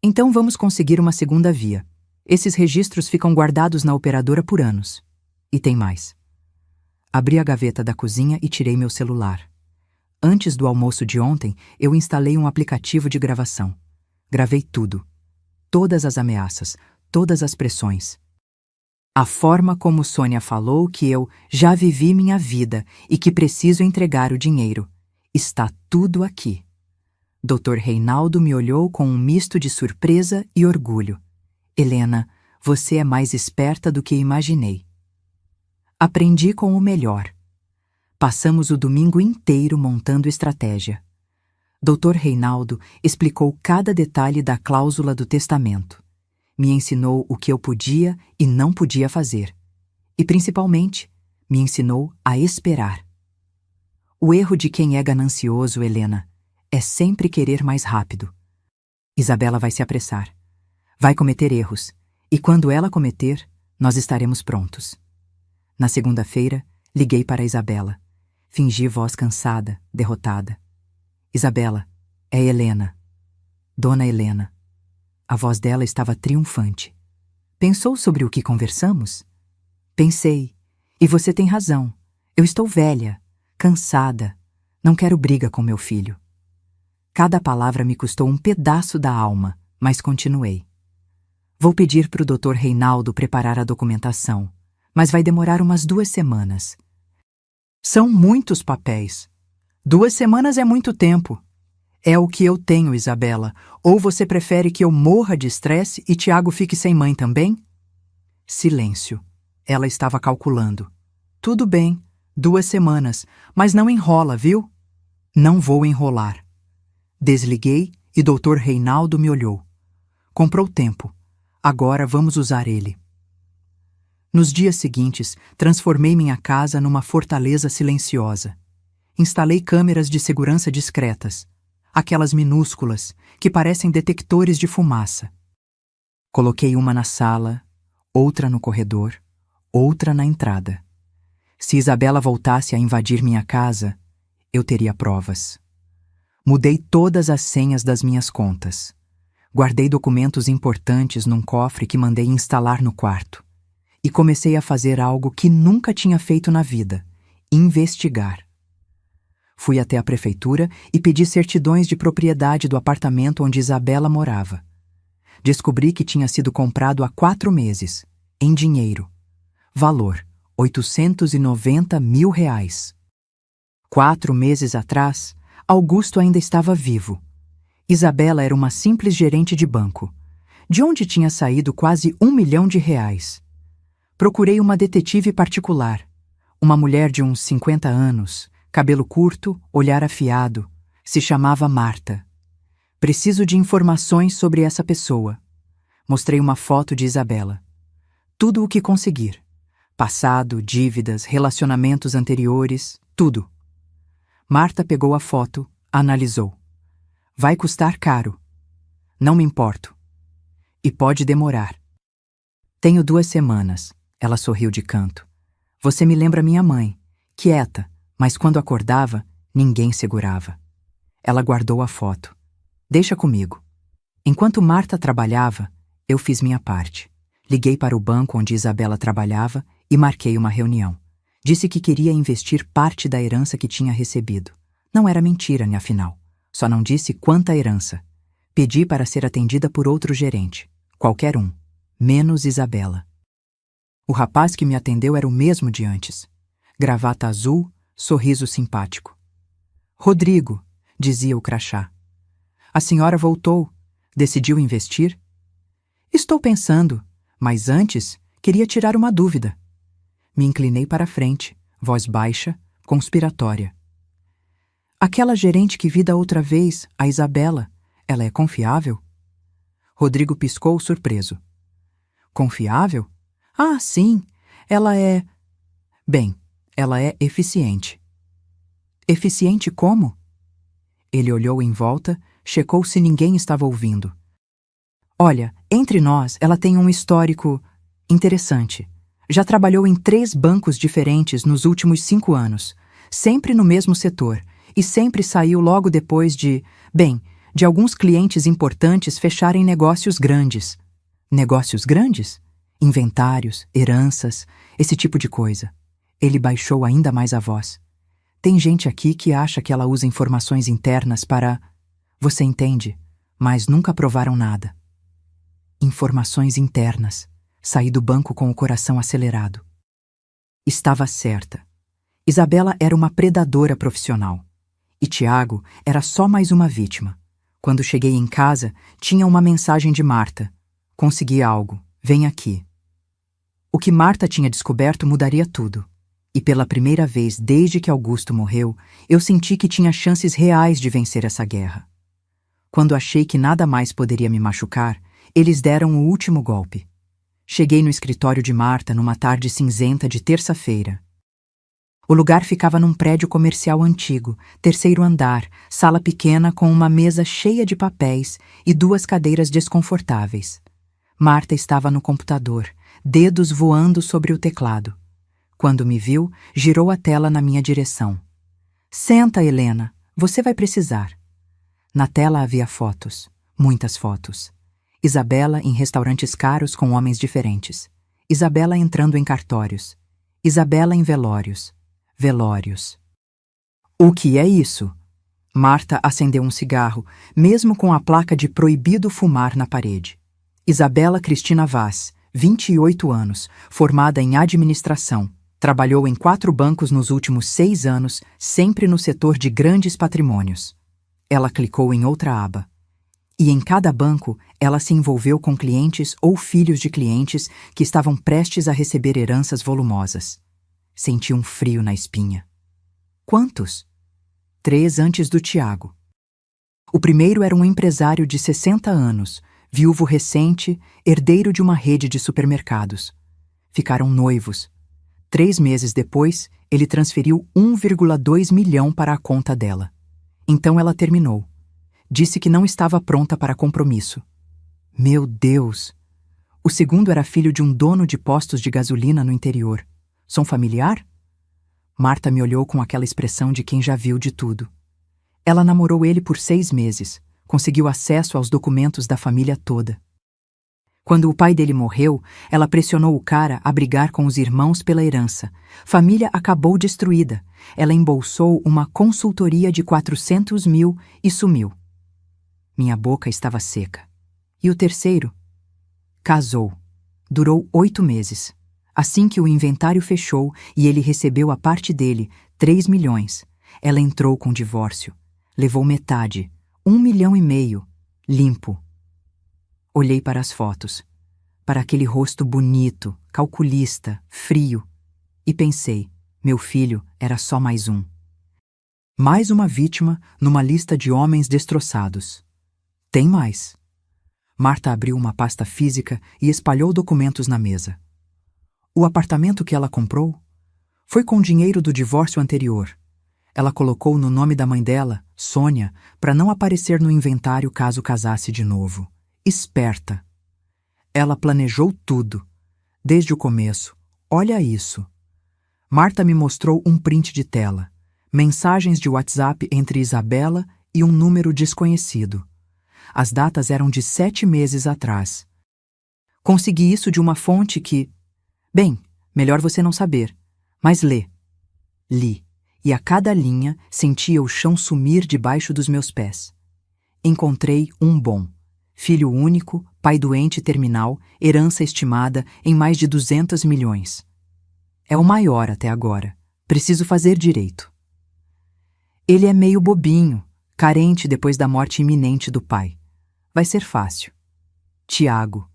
Então vamos conseguir uma segunda via. Esses registros ficam guardados na operadora por anos. E tem mais. Abri a gaveta da cozinha e tirei meu celular. Antes do almoço de ontem, eu instalei um aplicativo de gravação. Gravei tudo. Todas as ameaças, todas as pressões. A forma como Sônia falou que eu já vivi minha vida e que preciso entregar o dinheiro. Está tudo aqui. Dr. Reinaldo me olhou com um misto de surpresa e orgulho. Helena, você é mais esperta do que imaginei. Aprendi com o melhor. Passamos o domingo inteiro montando estratégia. Dr. Reinaldo explicou cada detalhe da cláusula do testamento. Me ensinou o que eu podia e não podia fazer. E, principalmente, me ensinou a esperar. O erro de quem é ganancioso, Helena, é sempre querer mais rápido. Isabela vai se apressar. Vai cometer erros. E quando ela cometer, nós estaremos prontos. Na segunda-feira, liguei para Isabela. Fingi voz cansada, derrotada. Isabela, é Helena. Dona Helena. A voz dela estava triunfante. Pensou sobre o que conversamos? Pensei, e você tem razão. Eu estou velha, cansada. Não quero briga com meu filho. Cada palavra me custou um pedaço da alma, mas continuei. Vou pedir para o Dr. Reinaldo preparar a documentação, mas vai demorar umas 2 semanas. São muitos papéis. 2 semanas é muito tempo. É o que eu tenho, Isabela. Ou você prefere que eu morra de estresse e Tiago fique sem mãe também? Silêncio. Ela estava calculando. Tudo bem, 2 semanas, mas não enrola, viu? Não vou enrolar. Desliguei e Dr. Reinaldo me olhou. Comprou tempo. Agora vamos usar ele. Nos dias seguintes, transformei minha casa numa fortaleza silenciosa. Instalei câmeras de segurança discretas, aquelas minúsculas que parecem detectores de fumaça. Coloquei uma na sala, outra no corredor, outra na entrada. Se Isabela voltasse a invadir minha casa, eu teria provas. Mudei todas as senhas das minhas contas. Guardei documentos importantes num cofre que mandei instalar no quarto. E comecei a fazer algo que nunca tinha feito na vida: investigar. Fui até a prefeitura e pedi certidões de propriedade do apartamento onde Isabela morava. Descobri que tinha sido comprado há 4 meses, em dinheiro. Valor: R$ 890 mil. 4 meses atrás, Augusto ainda estava vivo. Isabela era uma simples gerente de banco. De onde tinha saído quase R$ 1 milhão? Procurei uma detetive particular, uma mulher de uns 50 anos, cabelo curto, olhar afiado. Se chamava Marta. Preciso de informações sobre essa pessoa. Mostrei uma foto de Isabela. Tudo o que conseguir. Passado, dívidas, relacionamentos anteriores, tudo. Marta pegou a foto, analisou. Vai custar caro. Não me importo. E pode demorar. Tenho 2 semanas. Ela sorriu de canto. Você me lembra minha mãe, quieta, mas quando acordava, ninguém segurava. Ela guardou a foto. Deixa comigo. Enquanto Marta trabalhava, eu fiz minha parte. Liguei para o banco onde Isabela trabalhava e marquei uma reunião. Disse que queria investir parte da herança que tinha recebido. Não era mentira, afinal. Só não disse quanta herança. Pedi para ser atendida por outro gerente. Qualquer um. Menos Isabela. O rapaz que me atendeu era o mesmo de antes. Gravata azul, sorriso simpático. Rodrigo, dizia o crachá. A senhora voltou. Decidiu investir? Estou pensando, mas antes queria tirar uma dúvida. Me inclinei para a frente, voz baixa, conspiratória. Aquela gerente que vi da outra vez, a Isabela, ela é confiável? Rodrigo piscou surpreso. Confiável? Ah, sim, ela é... Bem, ela é eficiente. Eficiente como? Ele olhou em volta, checou se ninguém estava ouvindo. Olha, entre nós, ela tem um histórico interessante. Já trabalhou em 3 bancos diferentes nos últimos 5 anos, sempre no mesmo setor, e sempre saiu logo depois de alguns clientes importantes fecharem negócios grandes. Negócios grandes? Inventários, heranças, esse tipo de coisa. Ele baixou ainda mais a voz. Tem gente aqui que acha que ela usa informações internas para... Você entende, mas nunca provaram nada. Informações internas. Saí do banco com o coração acelerado. Estava certa. Isabela era uma predadora profissional. E Tiago era só mais uma vítima. Quando cheguei em casa, tinha uma mensagem de Marta. Consegui algo. Vem aqui. O que Marta tinha descoberto mudaria tudo. E pela primeira vez desde que Augusto morreu, eu senti que tinha chances reais de vencer essa guerra. Quando achei que nada mais poderia me machucar, eles deram o último golpe. Cheguei no escritório de Marta numa tarde cinzenta de terça-feira. O lugar ficava num prédio comercial antigo, 3º andar, sala pequena com uma mesa cheia de papéis e 2 cadeiras desconfortáveis. Marta estava no computador, dedos voando sobre o teclado. Quando me viu, girou a tela na minha direção. Senta, Helena, você vai precisar. Na tela havia fotos, muitas fotos. Isabela em restaurantes caros com homens diferentes. Isabela entrando em cartórios. Isabela em velórios. Velórios. O que é isso? Marta acendeu um cigarro, mesmo com a placa de proibido fumar na parede. Isabela Cristina Vaz, 28 anos, formada em administração. Trabalhou em 4 bancos nos últimos 6 anos, sempre no setor de grandes patrimônios. Ela clicou em outra aba. E em cada banco, ela se envolveu com clientes ou filhos de clientes que estavam prestes a receber heranças volumosas. Sentiu um frio na espinha. Quantos? 3 antes do Tiago. O primeiro era um empresário de 60 anos, viúvo recente, herdeiro de uma rede de supermercados. Ficaram noivos. 3 meses depois, ele transferiu 1,2 milhão para a conta dela. Então ela terminou. Disse que não estava pronta para compromisso. Meu Deus! O segundo era filho de um dono de postos de gasolina no interior. Som familiar? Marta me olhou com aquela expressão de quem já viu de tudo. Ela namorou ele por 6 meses, conseguiu acesso aos documentos da família toda. Quando o pai dele morreu, ela pressionou o cara a brigar com os irmãos pela herança. Família acabou destruída. Ela embolsou uma consultoria de 400 mil e sumiu. Minha boca estava seca. E o terceiro? Casou. Durou 8 meses. Assim que o inventário fechou e ele recebeu a parte dele, 3 milhões, ela entrou com divórcio. Levou metade, 1,5 milhão, limpo. Olhei para as fotos, para aquele rosto bonito, calculista, frio, e pensei, meu filho era só mais um. Mais uma vítima numa lista de homens destroçados. Tem mais. Marta abriu uma pasta física e espalhou documentos na mesa. O apartamento que ela comprou foi com dinheiro do divórcio anterior. Ela colocou no nome da mãe dela, Sônia, para não aparecer no inventário caso casasse de novo. Esperta. Ela planejou tudo, desde o começo. Olha isso. Marta me mostrou um print de tela, mensagens de WhatsApp entre Isabela e um número desconhecido. As datas eram de 7 meses atrás. Consegui isso de uma fonte que... Bem, melhor você não saber, mas lê. Li, e a cada linha sentia o chão sumir debaixo dos meus pés. Encontrei um bom. Filho único, pai doente terminal, herança estimada em mais de 200 milhões. É o maior até agora. Preciso fazer direito. Ele é meio bobinho, carente depois da morte iminente do pai. Vai ser fácil. Tiago.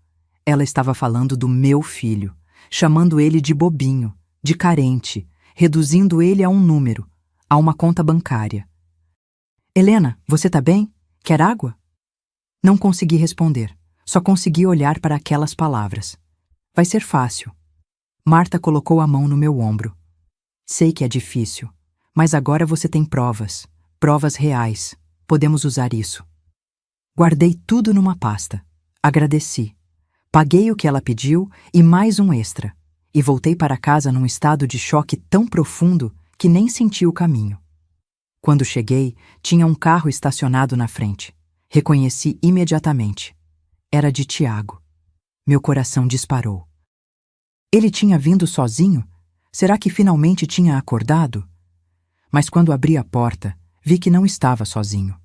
Ela estava falando do meu filho, chamando ele de bobinho, de carente, reduzindo ele a um número, a uma conta bancária. Helena, você tá bem? Quer água? Não consegui responder, só consegui olhar para aquelas palavras. Vai ser fácil. Marta colocou a mão no meu ombro. Sei que é difícil, mas agora você tem provas, provas reais. Podemos usar isso. Guardei tudo numa pasta. Agradeci. Paguei o que ela pediu e mais um extra. E voltei para casa num estado de choque tão profundo que nem senti o caminho. Quando cheguei, tinha um carro estacionado na frente. Reconheci imediatamente. Era de Tiago. Meu coração disparou. Ele tinha vindo sozinho? Será que finalmente tinha acordado? Mas quando abri a porta, vi que não estava sozinho.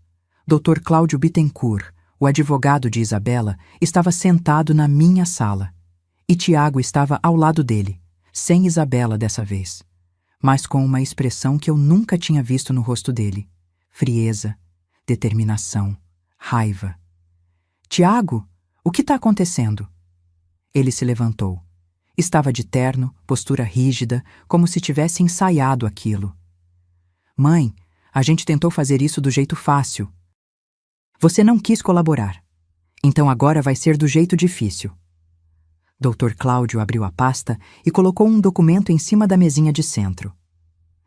Dr. Cláudio Bittencourt, o advogado de Isabela, estava sentado na minha sala. E Tiago estava ao lado dele, sem Isabela dessa vez, mas com uma expressão que eu nunca tinha visto no rosto dele. Frieza, determinação, raiva. Tiago, o que está acontecendo? Ele se levantou. Estava de terno, postura rígida, como se tivesse ensaiado aquilo. Mãe, a gente tentou fazer isso do jeito fácil. Você não quis colaborar. Então agora vai ser do jeito difícil. Dr. Cláudio abriu a pasta e colocou um documento em cima da mesinha de centro.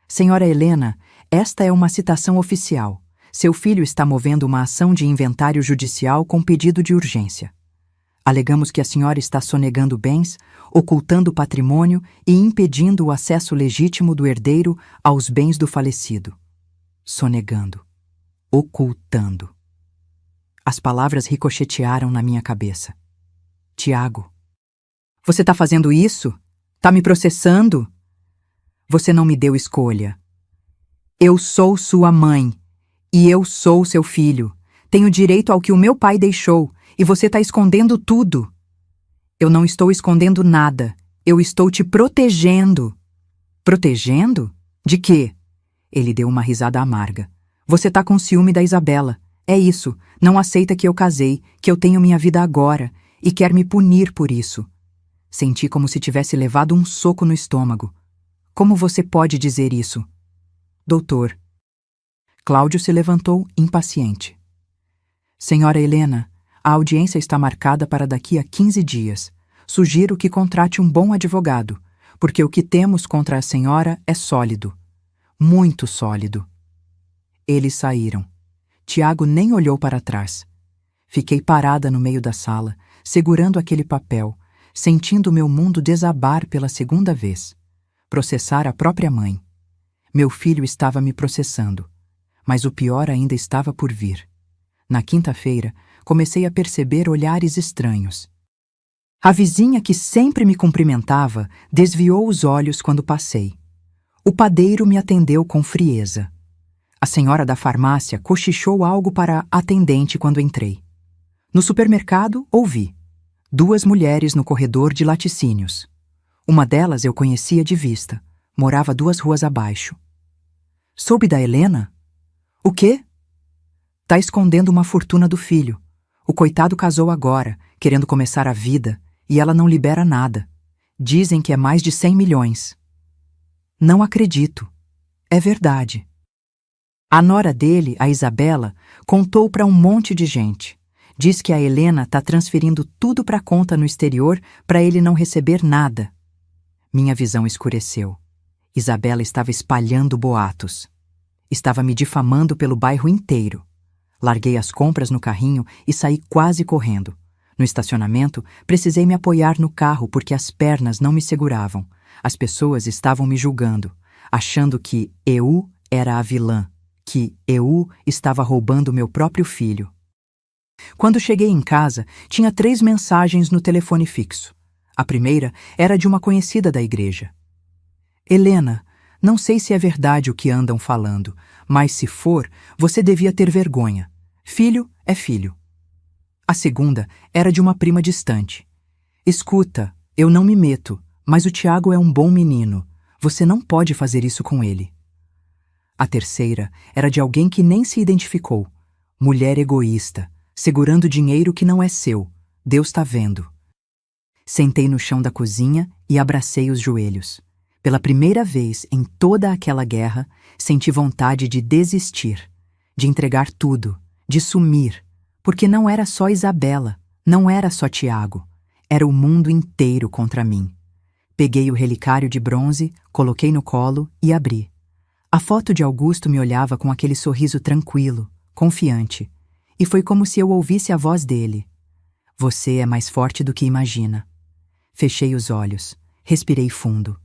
Senhora Helena, esta é uma citação oficial. Seu filho está movendo uma ação de inventário judicial com pedido de urgência. Alegamos que a senhora está sonegando bens, ocultando patrimônio e impedindo o acesso legítimo do herdeiro aos bens do falecido. Sonegando. Ocultando. As palavras ricochetearam na minha cabeça. Tiago. Você tá fazendo isso? Tá me processando? Você não me deu escolha. Eu sou sua mãe. E eu sou seu filho. Tenho direito ao que o meu pai deixou. E você tá escondendo tudo. Eu não estou escondendo nada. Eu estou te protegendo. Protegendo? De quê? Ele deu uma risada amarga. Você tá com ciúme da Isabela. É isso. Não aceita que eu casei, que eu tenho minha vida agora, e quer me punir por isso. Senti como se tivesse levado um soco no estômago. Como você pode dizer isso? Doutor. Cláudio se levantou impaciente. Senhora Helena, a audiência está marcada para daqui a 15 dias. Sugiro que contrate um bom advogado, porque o que temos contra a senhora é sólido. Muito sólido. Eles saíram. Tiago nem olhou para trás. Fiquei parada no meio da sala, segurando aquele papel, sentindo meu mundo desabar pela segunda vez. Processar a própria mãe. Meu filho estava me processando, mas o pior ainda estava por vir. Na quinta-feira, comecei a perceber olhares estranhos. A vizinha que sempre me cumprimentava desviou os olhos quando passei. O padeiro me atendeu com frieza. A senhora da farmácia cochichou algo para a atendente quando entrei. No supermercado, ouvi. 2 mulheres no corredor de laticínios. Uma delas eu conhecia de vista. Morava 2 ruas abaixo. Soube da Helena? O quê? Tá escondendo uma fortuna do filho. O coitado casou agora, querendo começar a vida, e ela não libera nada. Dizem que é mais de 100 milhões. Não acredito. É verdade. A nora dele, a Isabela, contou para um monte de gente. Diz que a Helena tá transferindo tudo para conta no exterior para ele não receber nada. Minha visão escureceu. Isabela estava espalhando boatos. Estava me difamando pelo bairro inteiro. Larguei as compras no carrinho e saí quase correndo. No estacionamento, precisei me apoiar no carro porque as pernas não me seguravam. As pessoas estavam me julgando, achando que eu era a vilã, que eu estava roubando meu próprio filho. Quando cheguei em casa, tinha 3 mensagens no telefone fixo. A primeira era de uma conhecida da igreja. Helena, não sei se é verdade o que andam falando, mas se for, você devia ter vergonha. Filho é filho. A segunda era de uma prima distante. Escuta, eu não me meto, mas o Tiago é um bom menino. Você não pode fazer isso com ele. A terceira era de alguém que nem se identificou. Mulher egoísta, segurando dinheiro que não é seu. Deus tá vendo. Sentei no chão da cozinha e abracei os joelhos. Pela primeira vez em toda aquela guerra, senti vontade de desistir, de entregar tudo, de sumir, porque não era só Isabela, não era só Tiago, era o mundo inteiro contra mim. Peguei o relicário de bronze, coloquei no colo e abri. A foto de Augusto me olhava com aquele sorriso tranquilo, confiante, e foi como se eu ouvisse a voz dele. Você é mais forte do que imagina. Fechei os olhos, respirei fundo.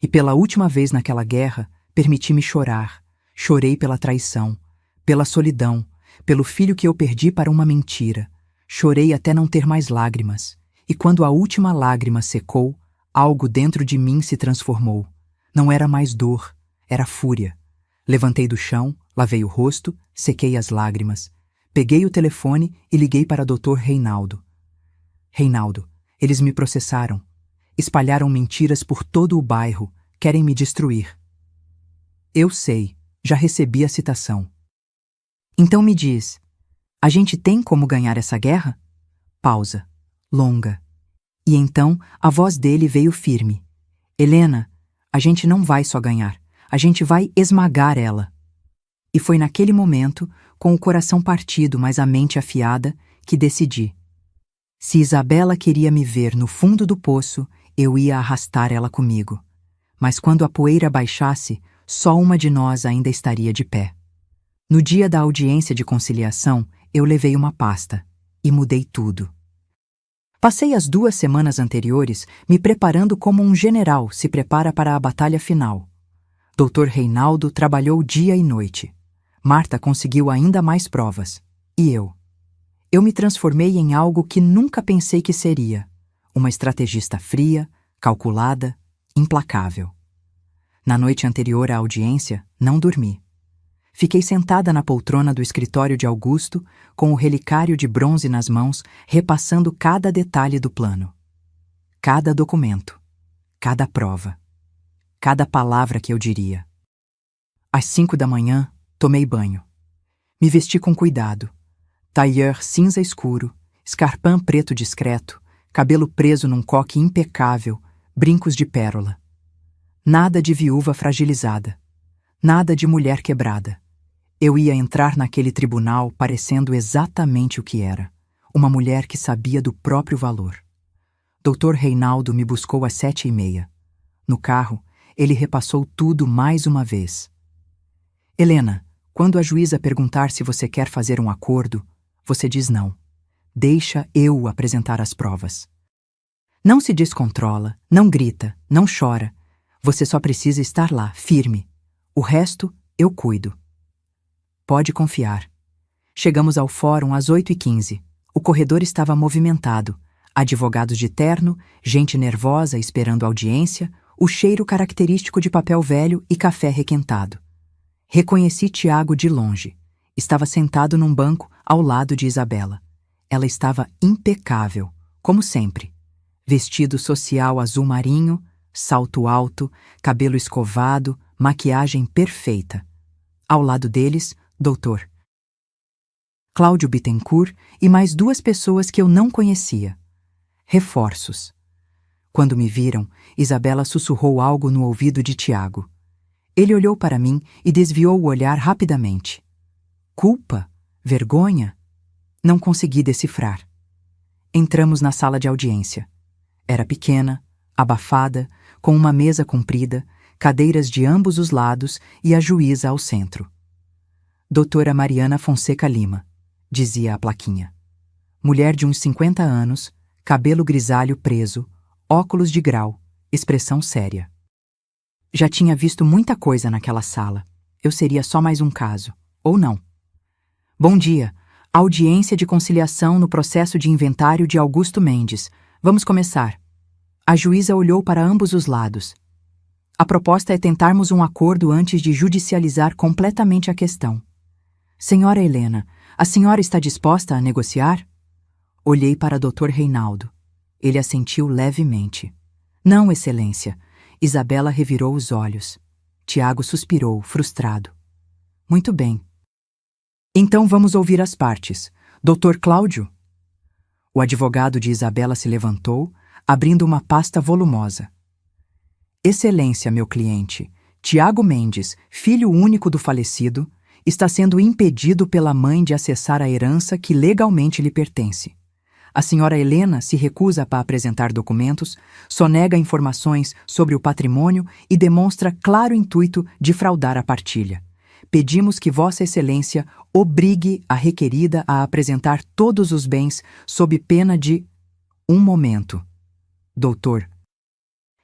E pela última vez naquela guerra, permiti-me chorar. Chorei pela traição, pela solidão, pelo filho que eu perdi para uma mentira. Chorei até não ter mais lágrimas. E quando a última lágrima secou, algo dentro de mim se transformou. Não era mais dor, era fúria. Levantei do chão, lavei o rosto, sequei as lágrimas. Peguei o telefone e liguei para Dr. Reinaldo. Reinaldo, eles me processaram. Espalharam mentiras por todo o bairro. Querem me destruir. Eu sei, já recebi a citação. Então me diz, a gente tem como ganhar essa guerra? Pausa. Longa. E então a voz dele veio firme. Helena, a gente não vai só ganhar. A gente vai esmagar ela. E foi naquele momento, com o coração partido, mas a mente afiada, que decidi. Se Isabela queria me ver no fundo do poço, eu ia arrastar ela comigo. Mas quando a poeira baixasse, só uma de nós ainda estaria de pé. No dia da audiência de conciliação, eu levei uma pasta e mudei tudo. Passei as 2 semanas anteriores me preparando como um general se prepara para a batalha final. Dr. Reinaldo trabalhou dia e noite. Marta conseguiu ainda mais provas. E eu? Eu me transformei em algo que nunca pensei que seria. Uma estrategista fria, calculada, implacável. Na noite anterior à audiência, não dormi. Fiquei sentada na poltrona do escritório de Augusto, com o relicário de bronze nas mãos, repassando cada detalhe do plano. Cada documento, cada prova, cada palavra que eu diria. Às 5 da manhã, tomei banho. Me vesti com cuidado. Tailleur cinza escuro, escarpin preto discreto, cabelo preso num coque impecável, brincos de pérola. Nada de viúva fragilizada. Nada de mulher quebrada. Eu ia entrar naquele tribunal parecendo exatamente o que era. Uma mulher que sabia do próprio valor. Dr. Reinaldo me buscou às 7h30. No carro, ele repassou tudo mais uma vez. Helena, quando a juíza perguntar se você quer fazer um acordo, você diz não. Deixa eu apresentar as provas. Não se descontrola, não grita, não chora. Você só precisa estar lá, firme. O resto, eu cuido. Pode confiar. Chegamos ao fórum às 8h15. O corredor estava movimentado. Advogados de terno, gente nervosa esperando audiência, o cheiro característico de papel velho e café requentado. Reconheci Tiago de longe. Estava sentado num banco ao lado de Isabela. Ela estava impecável, como sempre. Vestido social azul marinho, salto alto, cabelo escovado, maquiagem perfeita. Ao lado deles, Dr. Cláudio Bittencourt e mais 2 pessoas que eu não conhecia. Reforços. Quando me viram, Isabela sussurrou algo no ouvido de Tiago. Ele olhou para mim e desviou o olhar rapidamente. Culpa? Vergonha? Não consegui decifrar. Entramos na sala de audiência. Era pequena, abafada, com uma mesa comprida, cadeiras de ambos os lados e a juíza ao centro. Doutora Mariana Fonseca Lima, dizia a plaquinha. Mulher de uns 50 anos, cabelo grisalho preso, óculos de grau, expressão séria. Já tinha visto muita coisa naquela sala. Eu seria só mais um caso. Ou não. Bom dia. Audiência de conciliação no processo de inventário de Augusto Mendes. Vamos começar. A juíza olhou para ambos os lados. A proposta é tentarmos um acordo antes de judicializar completamente a questão. Senhora Helena, a senhora está disposta a negociar? Olhei para Dr. Reinaldo. Ele assentiu levemente. Não, excelência. Isabela revirou os olhos. Tiago suspirou, frustrado. Muito bem. Então vamos ouvir as partes. Dr. Cláudio? O advogado de Isabela se levantou, abrindo uma pasta volumosa. Excelência, meu cliente, Tiago Mendes, filho único do falecido, está sendo impedido pela mãe de acessar a herança que legalmente lhe pertence. A senhora Helena se recusa a apresentar documentos, sonega informações sobre o patrimônio e demonstra claro intuito de fraudar a partilha. Pedimos que Vossa Excelência obrigue a requerida a apresentar todos os bens sob pena de... Um momento. Doutor.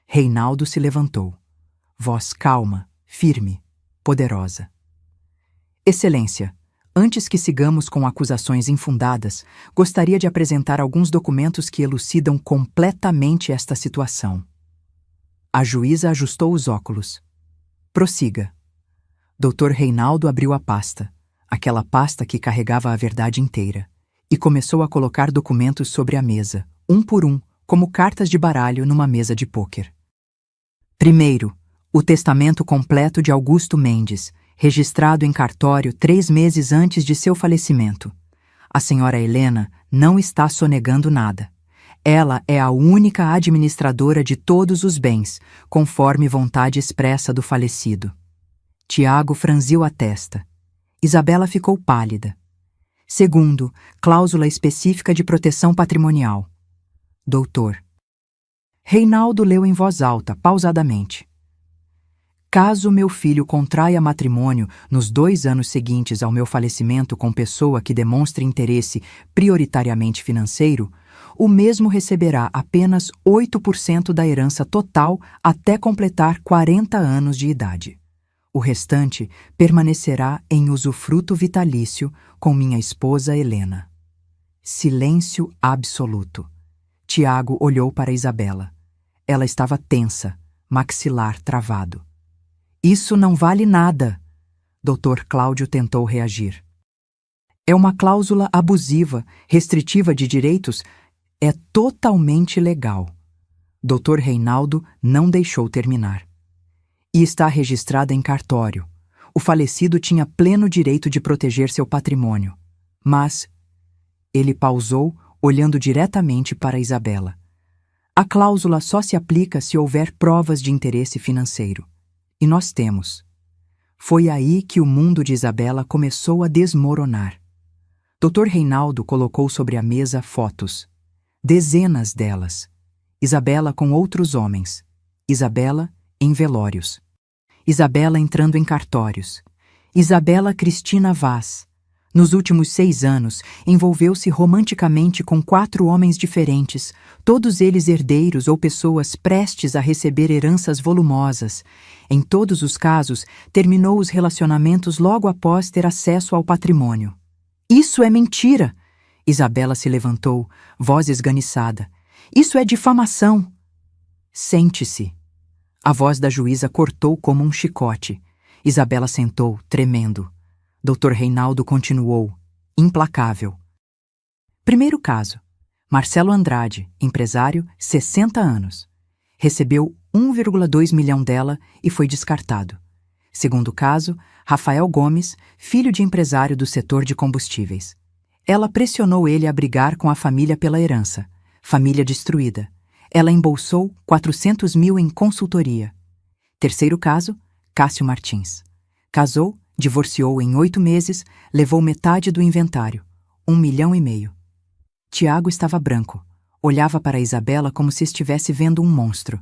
Reinaldo se levantou. Voz calma, firme, poderosa. Excelência, antes que sigamos com acusações infundadas, gostaria de apresentar alguns documentos que elucidam completamente esta situação. A juíza ajustou os óculos. Prossiga. Dr. Reinaldo abriu a pasta, aquela pasta que carregava a verdade inteira, e começou a colocar documentos sobre a mesa, um por um, como cartas de baralho numa mesa de pôquer. Primeiro, o testamento completo de Augusto Mendes, registrado em cartório 3 meses antes de seu falecimento. A senhora Helena não está sonegando nada. Ela é a única administradora de todos os bens, conforme vontade expressa do falecido. Tiago franziu a testa. Isabela ficou pálida. Segundo, cláusula específica de proteção patrimonial. Doutor. Reinaldo leu em voz alta, pausadamente. Caso meu filho contraia matrimônio nos 2 anos seguintes ao meu falecimento com pessoa que demonstre interesse prioritariamente financeiro, o mesmo receberá apenas 8% da herança total até completar 40 anos de idade. O restante permanecerá em usufruto vitalício com minha esposa Helena. Silêncio absoluto. Tiago olhou para Isabela. Ela estava tensa, maxilar travado. Isso não vale nada. Dr. Cláudio tentou reagir. É uma cláusula abusiva, restritiva de direitos. É totalmente legal. Dr. Reinaldo não deixou terminar. E está registrada em cartório. O falecido tinha pleno direito de proteger seu patrimônio. Mas ele pausou, olhando diretamente para Isabela. A cláusula só se aplica se houver provas de interesse financeiro. E nós temos. Foi aí que o mundo de Isabela começou a desmoronar. Dr. Reinaldo colocou sobre a mesa fotos. Dezenas delas. Isabela com outros homens. Isabela em velórios. Isabela entrando em cartórios. Isabela Cristina Vaz. Nos últimos 6 anos, envolveu-se romanticamente com 4 homens diferentes, todos eles herdeiros ou pessoas prestes a receber heranças volumosas. Em todos os casos, terminou os relacionamentos logo após ter acesso ao patrimônio. Isso é mentira! Isabela se levantou, voz esganiçada. Isso é difamação! Sente-se. A voz da juíza cortou como um chicote. Isabela sentou, tremendo. Dr. Reinaldo continuou, implacável. Primeiro caso. Marcelo Andrade, empresário, 60 anos. Recebeu 1,2 milhão dela e foi descartado. Segundo caso, Rafael Gomes, filho de empresário do setor de combustíveis. Ela pressionou ele a brigar com a família pela herança. Família destruída. Ela embolsou 400 mil em consultoria. Terceiro caso, Cássio Martins. Casou, divorciou em 8 meses, levou metade do inventário, 1,5 milhão. Tiago estava branco. Olhava para Isabela como se estivesse vendo um monstro.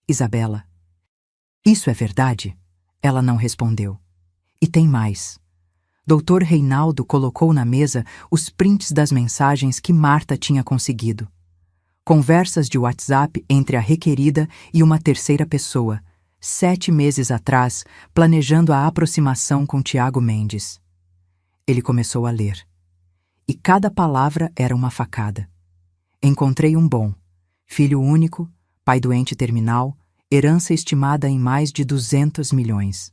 Isabela. Isso é verdade? Ela não respondeu. E tem mais. Dr. Reinaldo colocou na mesa os prints das mensagens que Marta tinha conseguido. Conversas de WhatsApp entre a requerida e uma terceira pessoa, 7 meses atrás, planejando a aproximação com Tiago Mendes. Ele começou a ler. E cada palavra era uma facada. Encontrei um bom. Filho único, pai doente terminal, herança estimada em mais de 200 milhões.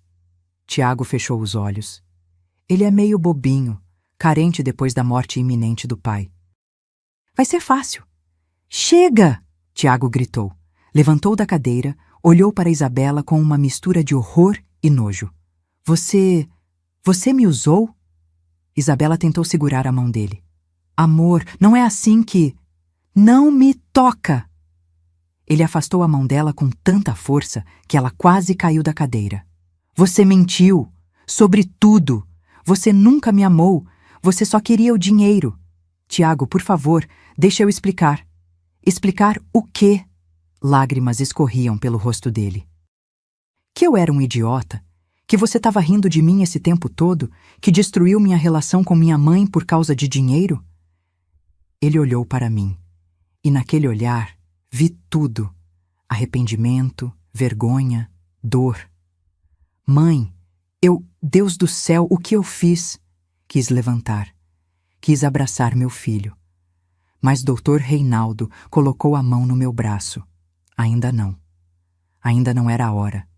Tiago fechou os olhos. Ele é meio bobinho, carente depois da morte iminente do pai. Vai ser fácil. Chega! Tiago gritou. Levantou da cadeira, olhou para Isabela com uma mistura de horror e nojo. Você me usou? Isabela tentou segurar a mão dele. Amor, não é assim que... Não me toca! Ele afastou a mão dela com tanta força que ela quase caiu da cadeira. Você mentiu! Sobre tudo! Você nunca me amou! Você só queria o dinheiro! Tiago, por favor, deixa eu explicar. Explicar o quê? Lágrimas escorriam pelo rosto dele. Que eu era um idiota? Que você estava rindo de mim esse tempo todo? Que destruiu minha relação com minha mãe por causa de dinheiro? Ele olhou para mim. E naquele olhar, vi tudo. Arrependimento, vergonha, dor. Mãe, Deus do céu, o que eu fiz? Quis levantar. Quis abraçar meu filho. Mas Dr. Reinaldo colocou a mão no meu braço. Ainda não. Ainda não era a hora.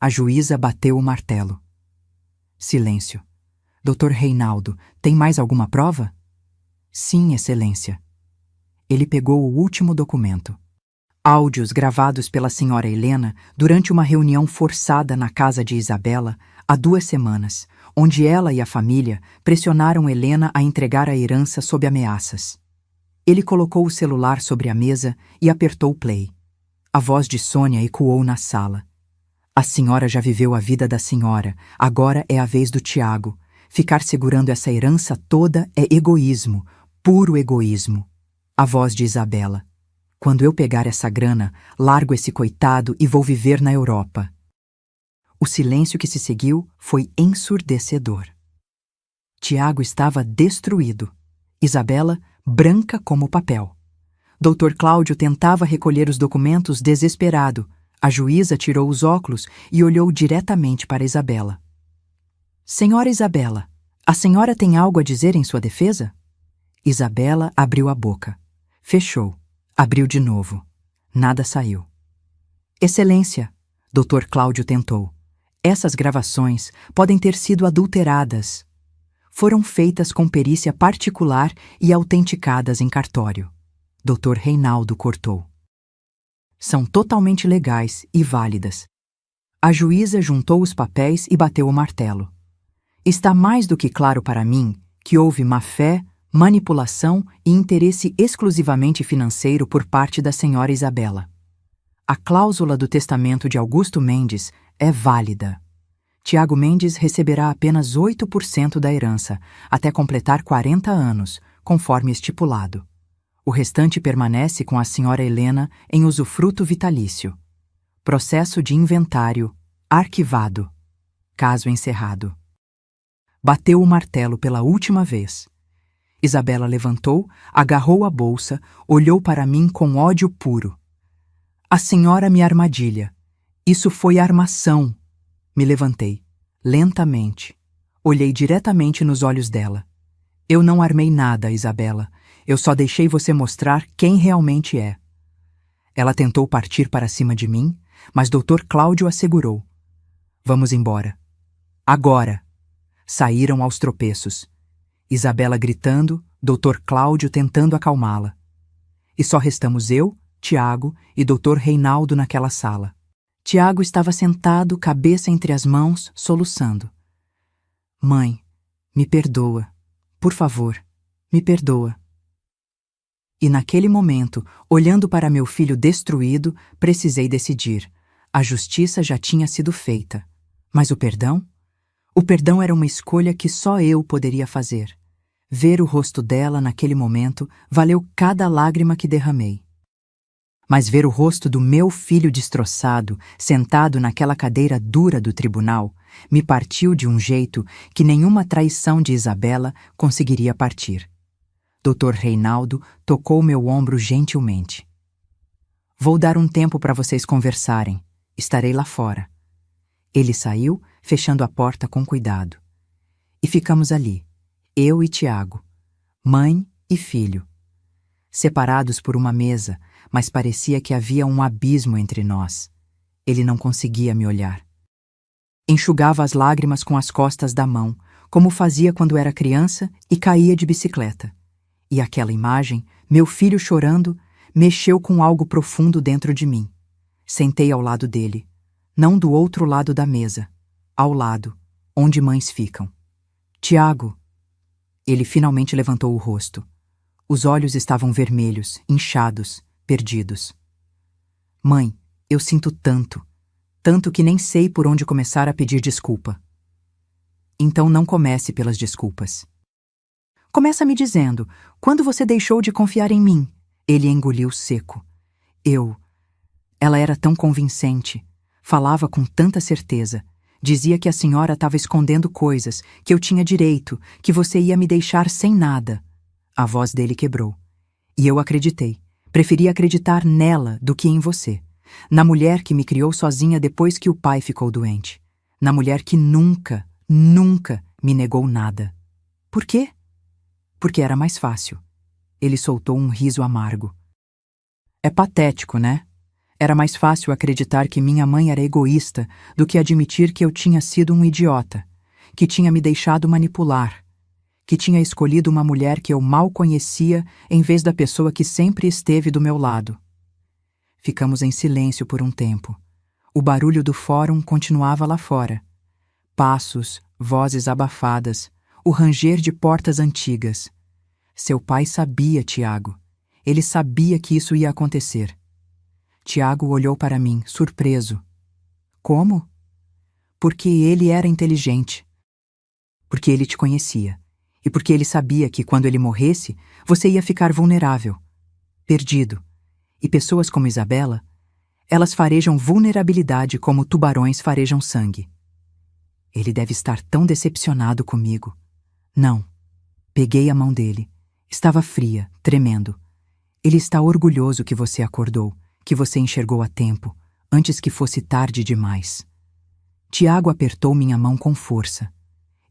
A juíza bateu o martelo. Silêncio. Dr. Reinaldo, tem mais alguma prova? Sim, Excelência. Ele pegou o último documento. Áudios gravados pela senhora Helena durante uma reunião forçada na casa de Isabela há 2 semanas, onde ela e a família pressionaram Helena a entregar a herança sob ameaças. Ele colocou o celular sobre a mesa e apertou play. A voz de Sônia ecoou na sala. A senhora já viveu a vida da senhora, agora é a vez do Tiago. Ficar segurando essa herança toda é egoísmo, puro egoísmo. A voz de Isabela. Quando eu pegar essa grana, largo esse coitado e vou viver na Europa. O silêncio que se seguiu foi ensurdecedor. Tiago estava destruído. Isabela, branca como papel. Dr. Cláudio tentava recolher os documentos desesperado. A juíza tirou os óculos e olhou diretamente para Isabela. Senhora Isabela, a senhora tem algo a dizer em sua defesa? Isabela abriu a boca. Fechou. Abriu de novo. Nada saiu. Excelência, Dr. Cláudio tentou. Essas gravações podem ter sido adulteradas. Foram feitas com perícia particular e autenticadas em cartório. Dr. Reinaldo cortou. São totalmente legais e válidas. A juíza juntou os papéis e bateu o martelo. Está mais do que claro para mim que houve má-fé, manipulação e interesse exclusivamente financeiro por parte da senhora Isabela. A cláusula do testamento de Augusto Mendes é válida. Tiago Mendes receberá apenas 8% da herança, até completar 40 anos, conforme estipulado. O restante permanece com a senhora Helena em usufruto vitalício. Processo de inventário arquivado. Caso encerrado. Bateu o martelo pela última vez. Isabela levantou, agarrou a bolsa, olhou para mim com ódio puro. A senhora me armadilha. Isso foi armação. Me levantei, lentamente. Olhei diretamente nos olhos dela. Eu não armei nada, Isabela. Eu só deixei você mostrar quem realmente é. Ela tentou partir para cima de mim, mas Dr. Cláudio a segurou. Vamos embora. Agora. Saíram aos tropeços. Isabela gritando, Dr. Cláudio tentando acalmá-la. E só restamos eu, Tiago e Dr. Reinaldo naquela sala. Tiago estava sentado, cabeça entre as mãos, soluçando. Mãe, me perdoa. Por favor, me perdoa. E naquele momento, olhando para meu filho destruído, precisei decidir. A justiça já tinha sido feita. Mas o perdão? O perdão era uma escolha que só eu poderia fazer. Ver o rosto dela naquele momento valeu cada lágrima que derramei. Mas ver o rosto do meu filho destroçado, sentado naquela cadeira dura do tribunal, me partiu de um jeito que nenhuma traição de Isabela conseguiria partir. Dr. Reinaldo tocou meu ombro gentilmente. Vou dar um tempo para vocês conversarem. Estarei lá fora. Ele saiu, fechando a porta com cuidado. E ficamos ali, eu e Tiago, mãe e filho. Separados por uma mesa, mas parecia que havia um abismo entre nós. Ele não conseguia me olhar. Enxugava as lágrimas com as costas da mão, como fazia quando era criança e caía de bicicleta. E aquela imagem, meu filho chorando, mexeu com algo profundo dentro de mim. Sentei ao lado dele, não do outro lado da mesa, ao lado, onde mães ficam. Tiago! Ele finalmente levantou o rosto. Os olhos estavam vermelhos, inchados, perdidos. Mãe, eu sinto tanto, tanto que nem sei por onde começar a pedir desculpa. Então não comece pelas desculpas. Começa me dizendo, quando você deixou de confiar em mim? Ele engoliu seco. Ela era tão convincente, falava com tanta certeza. Dizia que a senhora estava escondendo coisas, que eu tinha direito, que você ia me deixar sem nada. A voz dele quebrou. E eu acreditei. Preferi acreditar nela do que em você. Na mulher que me criou sozinha depois que o pai ficou doente. Na mulher que nunca, nunca me negou nada. Por quê? Porque era mais fácil. Ele soltou um riso amargo. É patético, né? Era mais fácil acreditar que minha mãe era egoísta do que admitir que eu tinha sido um idiota, que tinha me deixado manipular, que tinha escolhido uma mulher que eu mal conhecia em vez da pessoa que sempre esteve do meu lado. Ficamos em silêncio por um tempo. O barulho do fórum continuava lá fora. Passos, vozes abafadas, o ranger de portas antigas. Seu pai sabia, Tiago. Ele sabia que isso ia acontecer. Tiago olhou para mim, surpreso. Como? Porque ele era inteligente. Porque ele te conhecia. E porque ele sabia que, quando ele morresse, você ia ficar vulnerável, perdido. E pessoas como Isabela, elas farejam vulnerabilidade como tubarões farejam sangue. Ele deve estar tão decepcionado comigo. Não. Peguei a mão dele. Estava fria, tremendo. Ele está orgulhoso que você acordou, que você enxergou a tempo, antes que fosse tarde demais. Tiago apertou minha mão com força.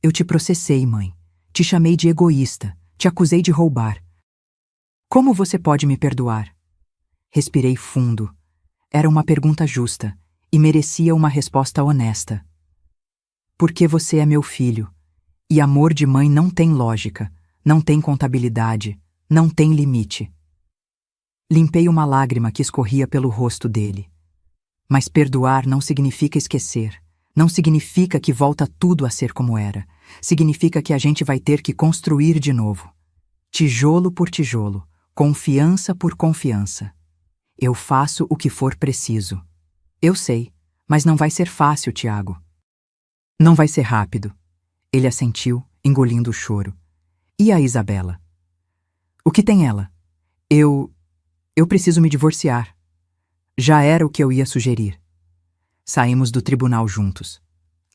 Eu te processei, mãe. Te chamei de egoísta, te acusei de roubar. Como você pode me perdoar? Respirei fundo. Era uma pergunta justa e merecia uma resposta honesta. Porque você é meu filho, e amor de mãe não tem lógica, não tem contabilidade, não tem limite. Limpei uma lágrima que escorria pelo rosto dele. Mas perdoar não significa esquecer, não significa que volta tudo a ser como era, significa que a gente vai ter que construir de novo. Tijolo por tijolo, confiança por confiança. Eu faço o que for preciso. Eu sei, mas não vai ser fácil, Tiago. Não vai ser rápido. Ele assentiu, engolindo o choro. E a Isabela? O que tem ela? Eu preciso me divorciar. Já era o que eu ia sugerir. Saímos do tribunal juntos.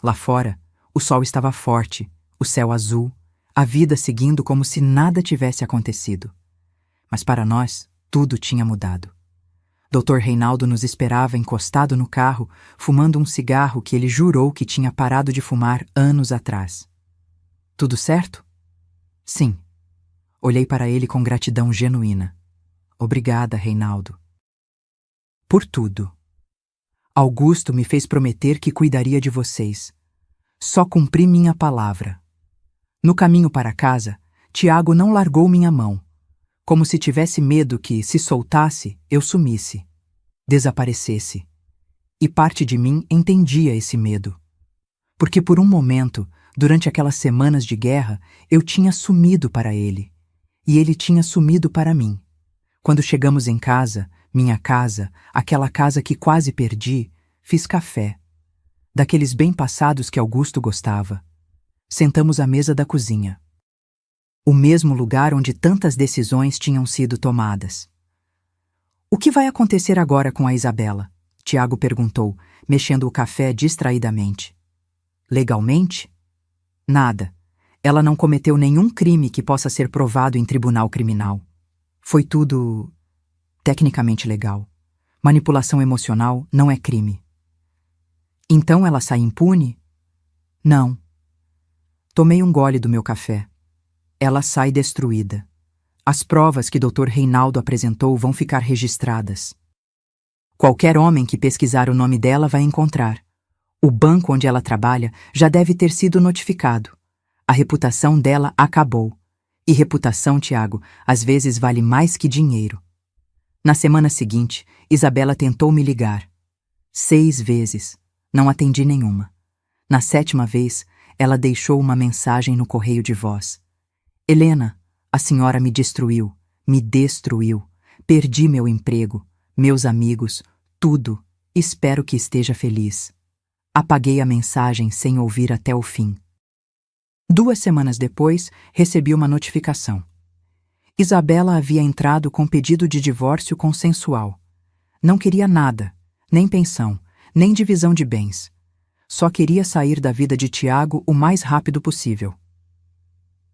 Lá fora, o sol estava forte, o céu azul, a vida seguindo como se nada tivesse acontecido. Mas para nós, tudo tinha mudado. Dr. Reinaldo nos esperava encostado no carro, fumando um cigarro que ele jurou que tinha parado de fumar anos atrás. Tudo certo? Sim. Olhei para ele com gratidão genuína. Obrigada, Reinaldo. Por tudo. Augusto me fez prometer que cuidaria de vocês. Só cumpri minha palavra. No caminho para casa, Tiago não largou minha mão, como se tivesse medo que, se soltasse, eu sumisse, desaparecesse. E parte de mim entendia esse medo. Porque por um momento, durante aquelas semanas de guerra, eu tinha sumido para ele, e ele tinha sumido para mim. Quando chegamos em casa, minha casa, aquela casa que quase perdi, fiz café, daqueles bem passados que Augusto gostava. Sentamos à mesa da cozinha. O mesmo lugar onde tantas decisões tinham sido tomadas. O que vai acontecer agora com a Isabela? Tiago perguntou, mexendo o café distraidamente. Legalmente? Nada. Ela não cometeu nenhum crime que possa ser provado em tribunal criminal. Foi tudo tecnicamente legal. Manipulação emocional não é crime. Então ela sai impune? Não. Tomei um gole do meu café. Ela sai destruída. As provas que Dr. Reinaldo apresentou vão ficar registradas. Qualquer homem que pesquisar o nome dela vai encontrar. O banco onde ela trabalha já deve ter sido notificado. A reputação dela acabou. E reputação, Tiago, às vezes vale mais que dinheiro. Na semana seguinte, Isabela tentou me ligar. 6 vezes. Não atendi nenhuma. Na 7ª vez, ela deixou uma mensagem no correio de voz. Helena, a senhora me destruiu, me destruiu. Perdi meu emprego, meus amigos, tudo. Espero que esteja feliz. Apaguei a mensagem sem ouvir até o fim. 2 semanas depois, recebi uma notificação. Isabela havia entrado com pedido de divórcio consensual. Não queria nada, nem pensão, nem divisão de bens. Só queria sair da vida de Tiago o mais rápido possível.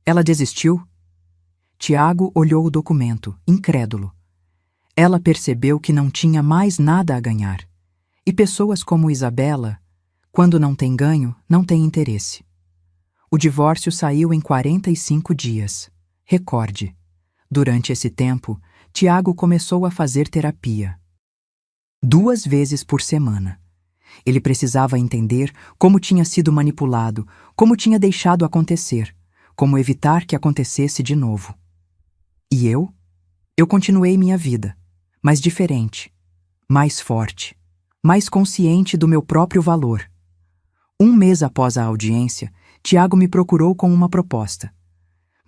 Ela desistiu? Tiago olhou o documento, incrédulo. Ela percebeu que não tinha mais nada a ganhar. E pessoas como Isabela, quando não tem ganho, não tem interesse. O divórcio saiu em 45 dias. Recorde. Durante esse tempo, Tiago começou a fazer terapia. 2 vezes por semana. Ele precisava entender como tinha sido manipulado, como tinha deixado acontecer, como evitar que acontecesse de novo. E eu? Eu continuei minha vida, mas diferente, mais forte, mais consciente do meu próprio valor. 1 mês após a audiência, Tiago me procurou com uma proposta.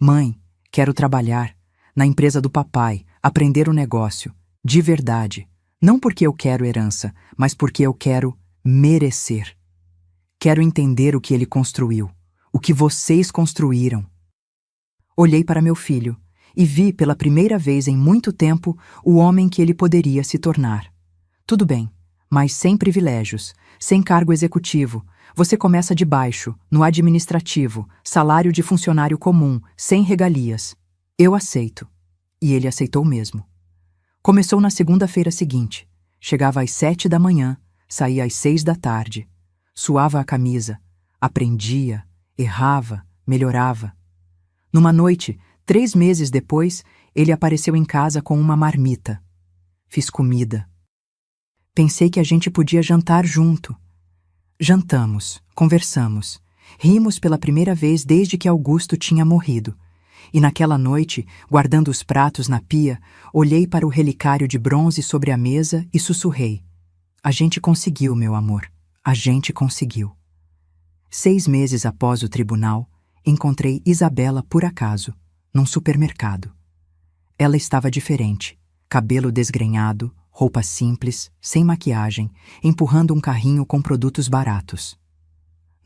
Mãe, quero trabalhar na empresa do papai, aprender o negócio, de verdade. Não porque eu quero herança, mas porque eu quero merecer. Quero entender o que ele construiu, o que vocês construíram. Olhei para meu filho e vi pela primeira vez em muito tempo o homem que ele poderia se tornar. Tudo bem, mas sem privilégios, sem cargo executivo. Você começa de baixo, no administrativo, salário de funcionário comum, sem regalias. Eu aceito. E ele aceitou mesmo. Começou na segunda-feira seguinte. Chegava às 7 da manhã, saía às 6 da tarde. Suava a camisa, aprendia, errava, melhorava. Numa noite, 3 meses depois, ele apareceu em casa com uma marmita. fiz comida. Pensei que a gente podia jantar junto. Jantamos, conversamos, rimos pela primeira vez desde que Augusto tinha morrido. E naquela noite, guardando os pratos na pia, olhei para o relicário de bronze sobre a mesa e sussurrei: a gente conseguiu, meu amor, a gente conseguiu. 6 meses após o tribunal, encontrei Isabela por acaso, num supermercado. Ela estava diferente, cabelo desgrenhado, roupa simples, sem maquiagem, empurrando um carrinho com produtos baratos.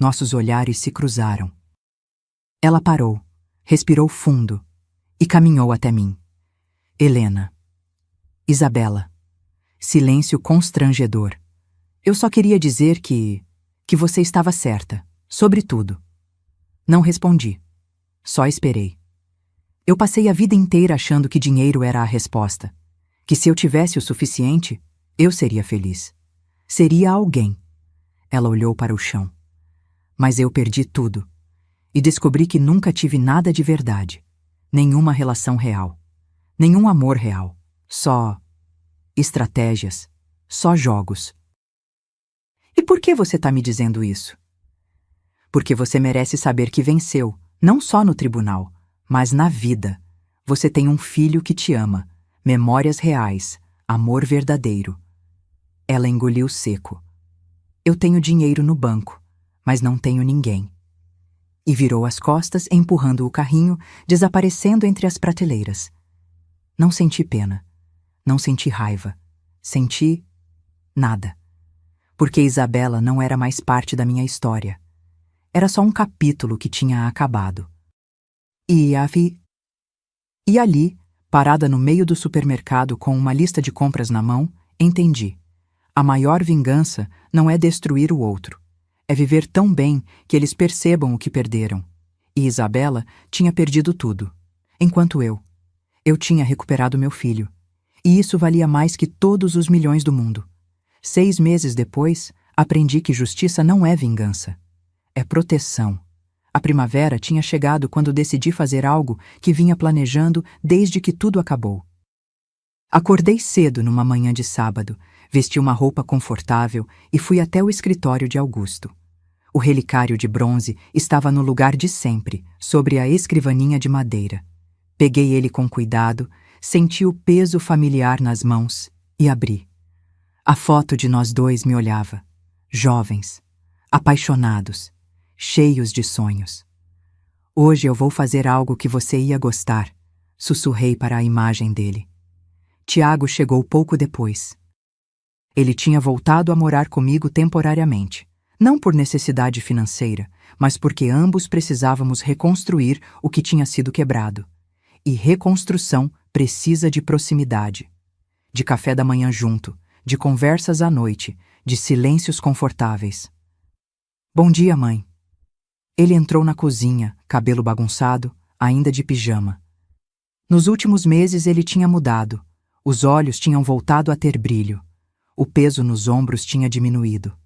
Nossos olhares se cruzaram. Ela parou, respirou fundo e caminhou até mim. Helena. Isabela. Silêncio constrangedor. Eu só queria dizer que você estava certa, sobre tudo. Não respondi. Só esperei. Eu passei a vida inteira achando que dinheiro era a resposta. Que se eu tivesse o suficiente, eu seria feliz. Seria alguém. Ela olhou para o chão. Mas eu perdi tudo. E descobri que nunca tive nada de verdade. Nenhuma relação real. Nenhum amor real. Só estratégias. Só jogos. E por que você está me dizendo isso? Porque você merece saber que venceu, não só no tribunal, mas na vida. Você tem um filho que te ama, memórias reais, amor verdadeiro. Ela engoliu seco. Eu tenho dinheiro no banco, mas não tenho ninguém. E virou as costas, empurrando o carrinho, desaparecendo entre as prateleiras. Não senti pena. Não senti raiva. Senti nada. Porque Isabela não era mais parte da minha história. Era só um capítulo que tinha acabado. E ali, parada no meio do supermercado com uma lista de compras na mão, entendi. A maior vingança não é destruir o outro. É viver tão bem que eles percebam o que perderam. E Isabela tinha perdido tudo. Enquanto eu tinha recuperado meu filho. E isso valia mais que todos os milhões do mundo. 6 meses depois, aprendi que justiça não é vingança. É proteção. A primavera tinha chegado quando decidi fazer algo que vinha planejando desde que tudo acabou. Acordei cedo numa manhã de sábado, vesti uma roupa confortável e fui até o escritório de Augusto. O relicário de bronze estava no lugar de sempre, sobre a escrivaninha de madeira. Peguei ele com cuidado, senti o peso familiar nas mãos e abri. A foto de nós dois me olhava, jovens, apaixonados, cheios de sonhos. Hoje eu vou fazer algo que você ia gostar, sussurrei para a imagem dele. Tiago chegou pouco depois. Ele tinha voltado a morar comigo temporariamente, não por necessidade financeira, mas porque ambos precisávamos reconstruir o que tinha sido quebrado. E reconstrução precisa de proximidade. De café da manhã junto, de conversas à noite, de silêncios confortáveis. Bom dia, mãe. Ele entrou na cozinha, cabelo bagunçado, ainda de pijama. Nos últimos meses ele tinha mudado. Os olhos tinham voltado a ter brilho. O peso nos ombros tinha diminuído.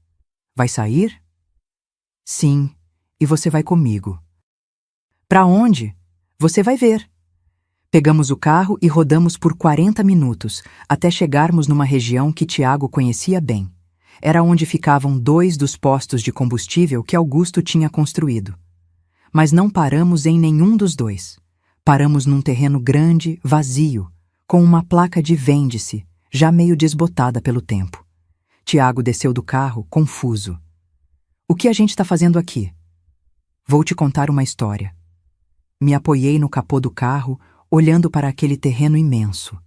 Vai sair? Sim, e você vai comigo. Pra onde? Você vai ver. Pegamos o carro e rodamos por 40 minutos, até chegarmos numa região que Tiago conhecia bem. Era onde ficavam 2 dos postos de combustível que Augusto tinha construído. Mas não paramos em nenhum dos 2. Paramos num terreno grande, vazio, com uma placa de vende-se, já meio desbotada pelo tempo. Tiago desceu do carro, confuso. O que a gente está fazendo aqui? Vou te contar uma história. Me apoiei no capô do carro, olhando para aquele terreno imenso.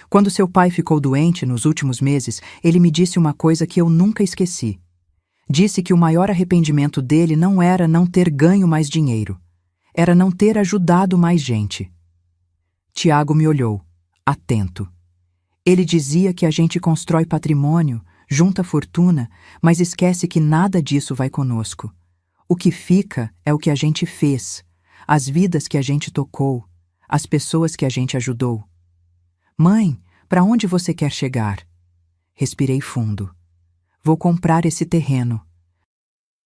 Quando seu pai ficou doente nos últimos meses, ele me disse uma coisa que eu nunca esqueci. Disse que o maior arrependimento dele não era não ter ganho mais dinheiro. Era não ter ajudado mais gente. Tiago me olhou, atento. Ele dizia que a gente constrói patrimônio, junta fortuna, mas esquece que nada disso vai conosco. O que fica é o que a gente fez, as vidas que a gente tocou, as pessoas que a gente ajudou. Mãe, para onde você quer chegar? Respirei fundo. Vou comprar esse terreno.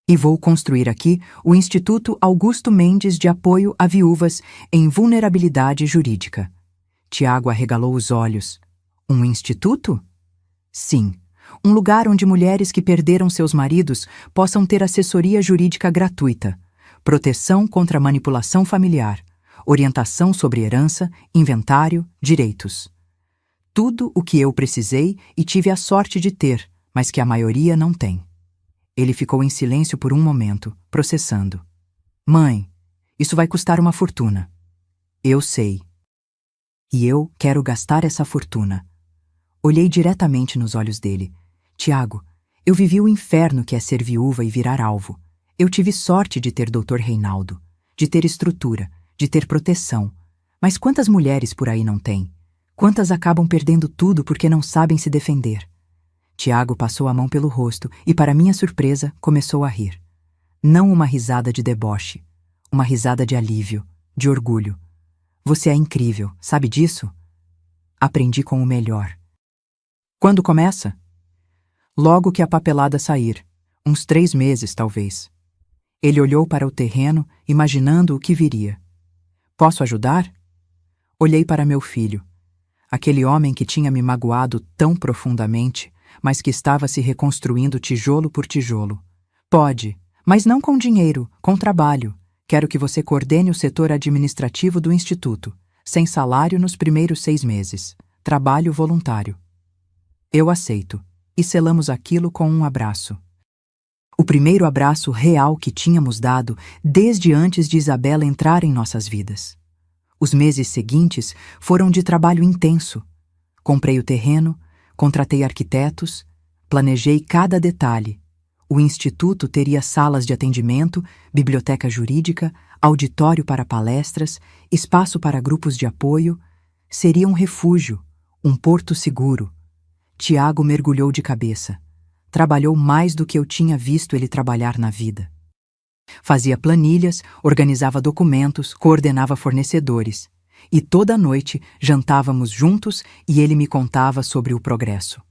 E vou construir aqui o Instituto Augusto Mendes de Apoio a Viúvas em Vulnerabilidade Jurídica. Tiago arregalou os olhos. Um instituto? Sim, um lugar onde mulheres que perderam seus maridos possam ter assessoria jurídica gratuita, proteção contra manipulação familiar, orientação sobre herança, inventário, direitos. Tudo o que eu precisei e tive a sorte de ter, mas que a maioria não tem. Ele ficou em silêncio por um momento, processando. Mãe, isso vai custar uma fortuna. Eu sei. E eu quero gastar essa fortuna. Olhei diretamente nos olhos dele. Tiago, eu vivi o inferno que é ser viúva e virar alvo. Eu tive sorte de ter Dr. Reinaldo, de ter estrutura, de ter proteção. Mas quantas mulheres por aí não têm? Quantas acabam perdendo tudo porque não sabem se defender? Tiago passou a mão pelo rosto e, para minha surpresa, começou a rir. Não uma risada de deboche, uma risada de alívio, de orgulho. Você é incrível, sabe disso? Aprendi com o melhor. Quando começa? Logo que a papelada sair, uns 3 meses, talvez. Ele olhou para o terreno, imaginando o que viria. Posso ajudar? Olhei para meu filho, aquele homem que tinha me magoado tão profundamente, mas que estava se reconstruindo tijolo por tijolo. Pode, mas não com dinheiro, com trabalho. Quero que você coordene o setor administrativo do Instituto, sem salário nos primeiros 6 meses. Trabalho voluntário. Eu aceito, e selamos aquilo com um abraço. O primeiro abraço real que tínhamos dado desde antes de Isabela entrar em nossas vidas. Os meses seguintes foram de trabalho intenso. Comprei o terreno, contratei arquitetos, planejei cada detalhe. O instituto teria salas de atendimento, biblioteca jurídica, auditório para palestras, espaço para grupos de apoio. Seria um refúgio, um porto seguro. Tiago mergulhou de cabeça. Trabalhou mais do que eu tinha visto ele trabalhar na vida. Fazia planilhas, organizava documentos, coordenava fornecedores. E toda noite jantávamos juntos e ele me contava sobre o progresso.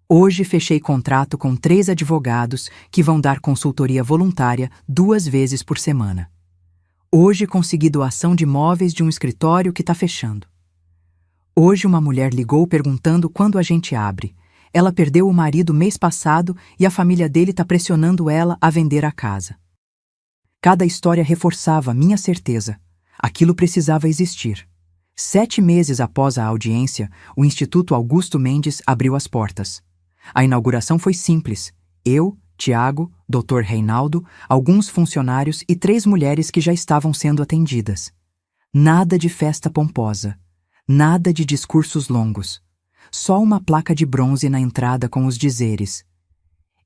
Hoje fechei contrato com 3 advogados que vão dar consultoria voluntária 2 vezes por semana. Hoje consegui doação de móveis de um escritório que está fechando. Hoje uma mulher ligou perguntando quando a gente abre. Ela perdeu o marido mês passado e a família dele está pressionando ela a vender a casa. Cada história reforçava minha certeza. Aquilo precisava existir. 7 meses após a audiência, o Instituto Augusto Mendes abriu as portas. A inauguração foi simples. Eu, Tiago, Dr. Reinaldo, alguns funcionários e 3 mulheres que já estavam sendo atendidas. Nada de festa pomposa. Nada de discursos longos. Só uma placa de bronze na entrada com os dizeres: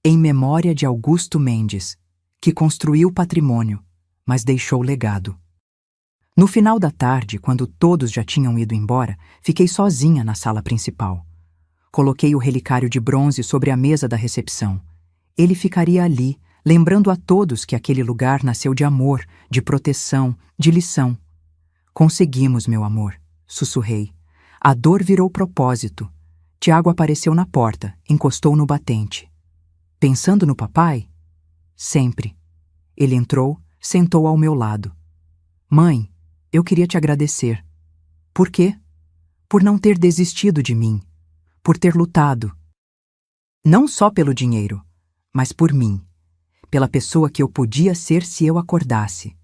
em memória de Augusto Mendes, que construiu patrimônio, mas deixou legado. No final da tarde, quando todos já tinham ido embora, fiquei sozinha na sala principal. Coloquei o relicário de bronze sobre a mesa da recepção. Ele ficaria ali, lembrando a todos que aquele lugar nasceu de amor, de proteção, de lição. Conseguimos, meu amor, sussurrei. A dor virou propósito. Tiago apareceu na porta, encostou no batente. Pensando no papai? Sempre. Ele entrou, sentou ao meu lado. Mãe, eu queria te agradecer. Por quê? Por não ter desistido de mim. Por ter lutado. Não só pelo dinheiro, mas por mim. Pela pessoa que eu podia ser se eu acordasse.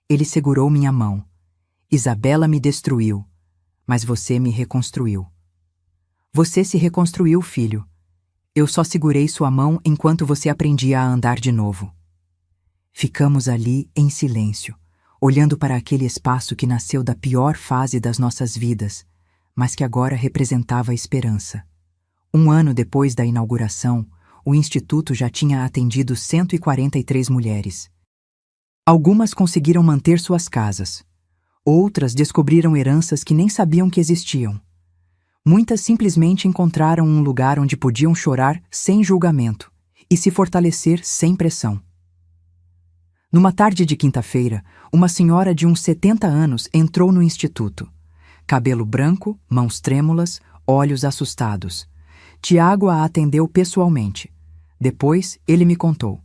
Ele segurou minha mão. Isabela me destruiu, mas você me reconstruiu. Você se reconstruiu, filho. Eu só segurei sua mão enquanto você aprendia a andar de novo. Ficamos ali em silêncio, olhando para aquele espaço que nasceu da pior fase das nossas vidas, mas que agora representava a esperança. 1 ano depois da inauguração, o Instituto já tinha atendido 143 mulheres. Algumas conseguiram manter suas casas. Outras descobriram heranças que nem sabiam que existiam. Muitas simplesmente encontraram um lugar onde podiam chorar sem julgamento e se fortalecer sem pressão. Numa tarde de quinta-feira, uma senhora de uns 70 anos entrou no instituto. Cabelo branco, mãos trêmulas, olhos assustados. Tiago a atendeu pessoalmente. Depois, ele me contou.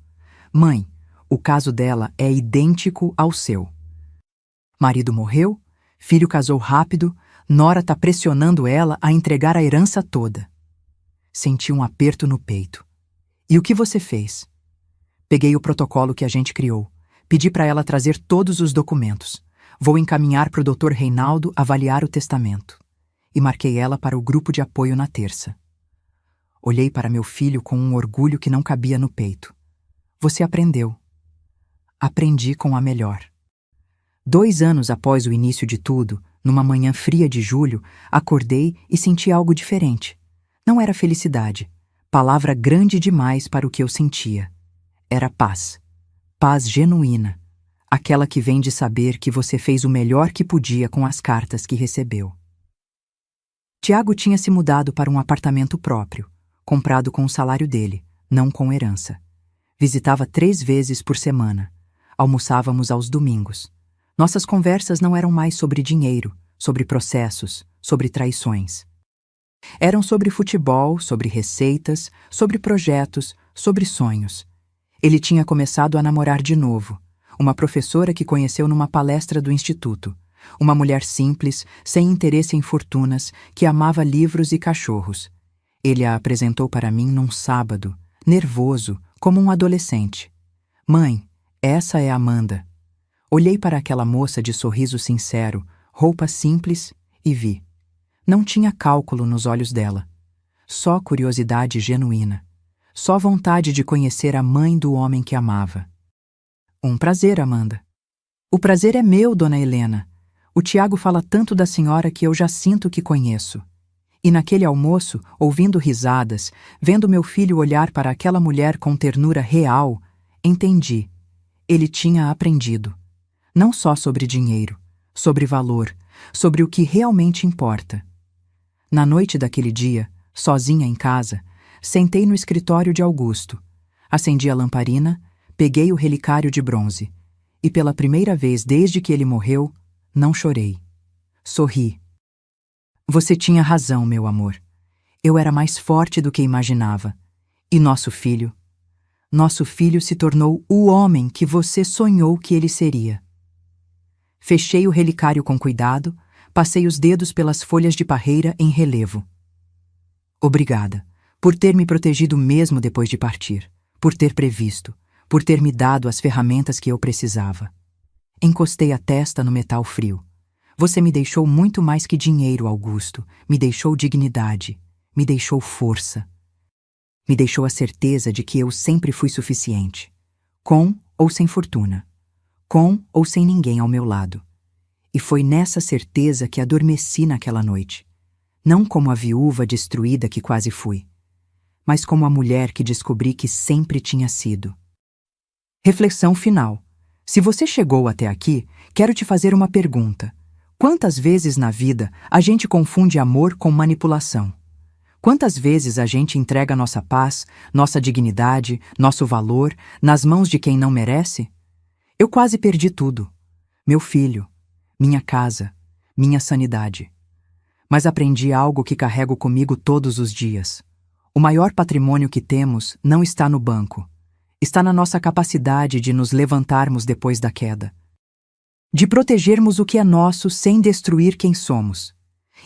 Mãe, o caso dela é idêntico ao seu. Marido morreu, filho casou rápido, Nora tá pressionando ela a entregar a herança toda. Senti um aperto no peito. E o que você fez? Peguei o protocolo que a gente criou. Pedi para ela trazer todos os documentos. Vou encaminhar para o Dr. Reinaldo avaliar o testamento. E marquei ela para o grupo de apoio na terça. Olhei para meu filho com um orgulho que não cabia no peito. Você aprendeu. Aprendi com a melhor. 2 anos após o início de tudo, numa manhã fria de julho, acordei e senti algo diferente. Não era felicidade, palavra grande demais para o que eu sentia. Era paz. Paz genuína. Aquela que vem de saber que você fez o melhor que podia com as cartas que recebeu. Tiago tinha se mudado para um apartamento próprio, comprado com o salário dele, não com herança. Visitava 3 vezes por semana. Almoçávamos aos domingos. Nossas conversas não eram mais sobre dinheiro, sobre processos, sobre traições. Eram sobre futebol, sobre receitas, sobre projetos, sobre sonhos. Ele tinha começado a namorar de novo. Uma professora que conheceu numa palestra do instituto. Uma mulher simples, sem interesse em fortunas, que amava livros e cachorros. Ele a apresentou para mim num sábado, nervoso, como um adolescente. Mãe, essa é Amanda. Olhei para aquela moça de sorriso sincero, roupa simples, e vi. Não tinha cálculo nos olhos dela. Só curiosidade genuína. Só vontade de conhecer a mãe do homem que amava. Um prazer, Amanda. O prazer é meu, dona Helena. O Tiago fala tanto da senhora que eu já sinto que conheço. E naquele almoço, ouvindo risadas, vendo meu filho olhar para aquela mulher com ternura real, entendi. Ele tinha aprendido. Não só sobre dinheiro, sobre valor, sobre o que realmente importa. Na noite daquele dia, sozinha em casa, sentei no escritório de Augusto. Acendi a lamparina, peguei o relicário de bronze. E pela primeira vez desde que ele morreu, não chorei. Sorri. Você tinha razão, meu amor. Eu era mais forte do que imaginava. E nosso filho se tornou o homem que você sonhou que ele seria. Fechei o relicário com cuidado, passei os dedos pelas folhas de parreira em relevo. Obrigada, por ter me protegido mesmo depois de partir, por ter previsto, por ter me dado as ferramentas que eu precisava. Encostei a testa no metal frio. Você me deixou muito mais que dinheiro, Augusto. Me deixou dignidade. Me deixou força. Me deixou a certeza de que eu sempre fui suficiente. Com ou sem fortuna. Com ou sem ninguém ao meu lado. E foi nessa certeza que adormeci naquela noite. Não como a viúva destruída que quase fui, mas como a mulher que descobri que sempre tinha sido. Reflexão final. Se você chegou até aqui, quero te fazer uma pergunta. Quantas vezes na vida a gente confunde amor com manipulação? Quantas vezes a gente entrega nossa paz, nossa dignidade, nosso valor nas mãos de quem não merece? Eu quase perdi tudo. Meu filho, minha casa, minha sanidade. Mas aprendi algo que carrego comigo todos os dias. O maior patrimônio que temos não está no banco. Está na nossa capacidade de nos levantarmos depois da queda. De protegermos o que é nosso sem destruir quem somos.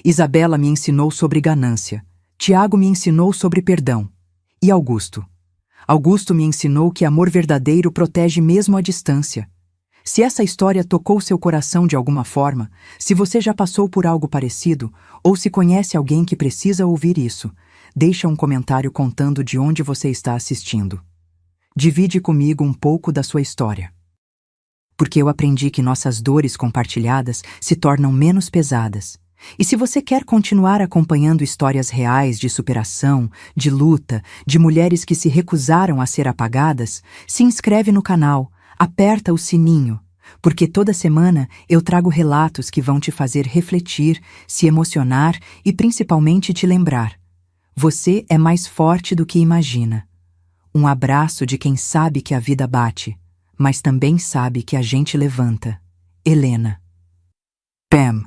Isabela me ensinou sobre ganância. Tiago me ensinou sobre perdão. E Augusto? Augusto me ensinou que amor verdadeiro protege mesmo à distância. Se essa história tocou seu coração de alguma forma, se você já passou por algo parecido, ou se conhece alguém que precisa ouvir isso, deixa um comentário contando de onde você está assistindo. Divide comigo um pouco da sua história. Porque eu aprendi que nossas dores compartilhadas se tornam menos pesadas. E se você quer continuar acompanhando histórias reais de superação, de luta, de mulheres que se recusaram a ser apagadas, se inscreve no canal, aperta o sininho, porque toda semana eu trago relatos que vão te fazer refletir, se emocionar e principalmente te lembrar. Você é mais forte do que imagina. Um abraço de quem sabe que a vida bate, mas também sabe que a gente levanta. Helena. Pam.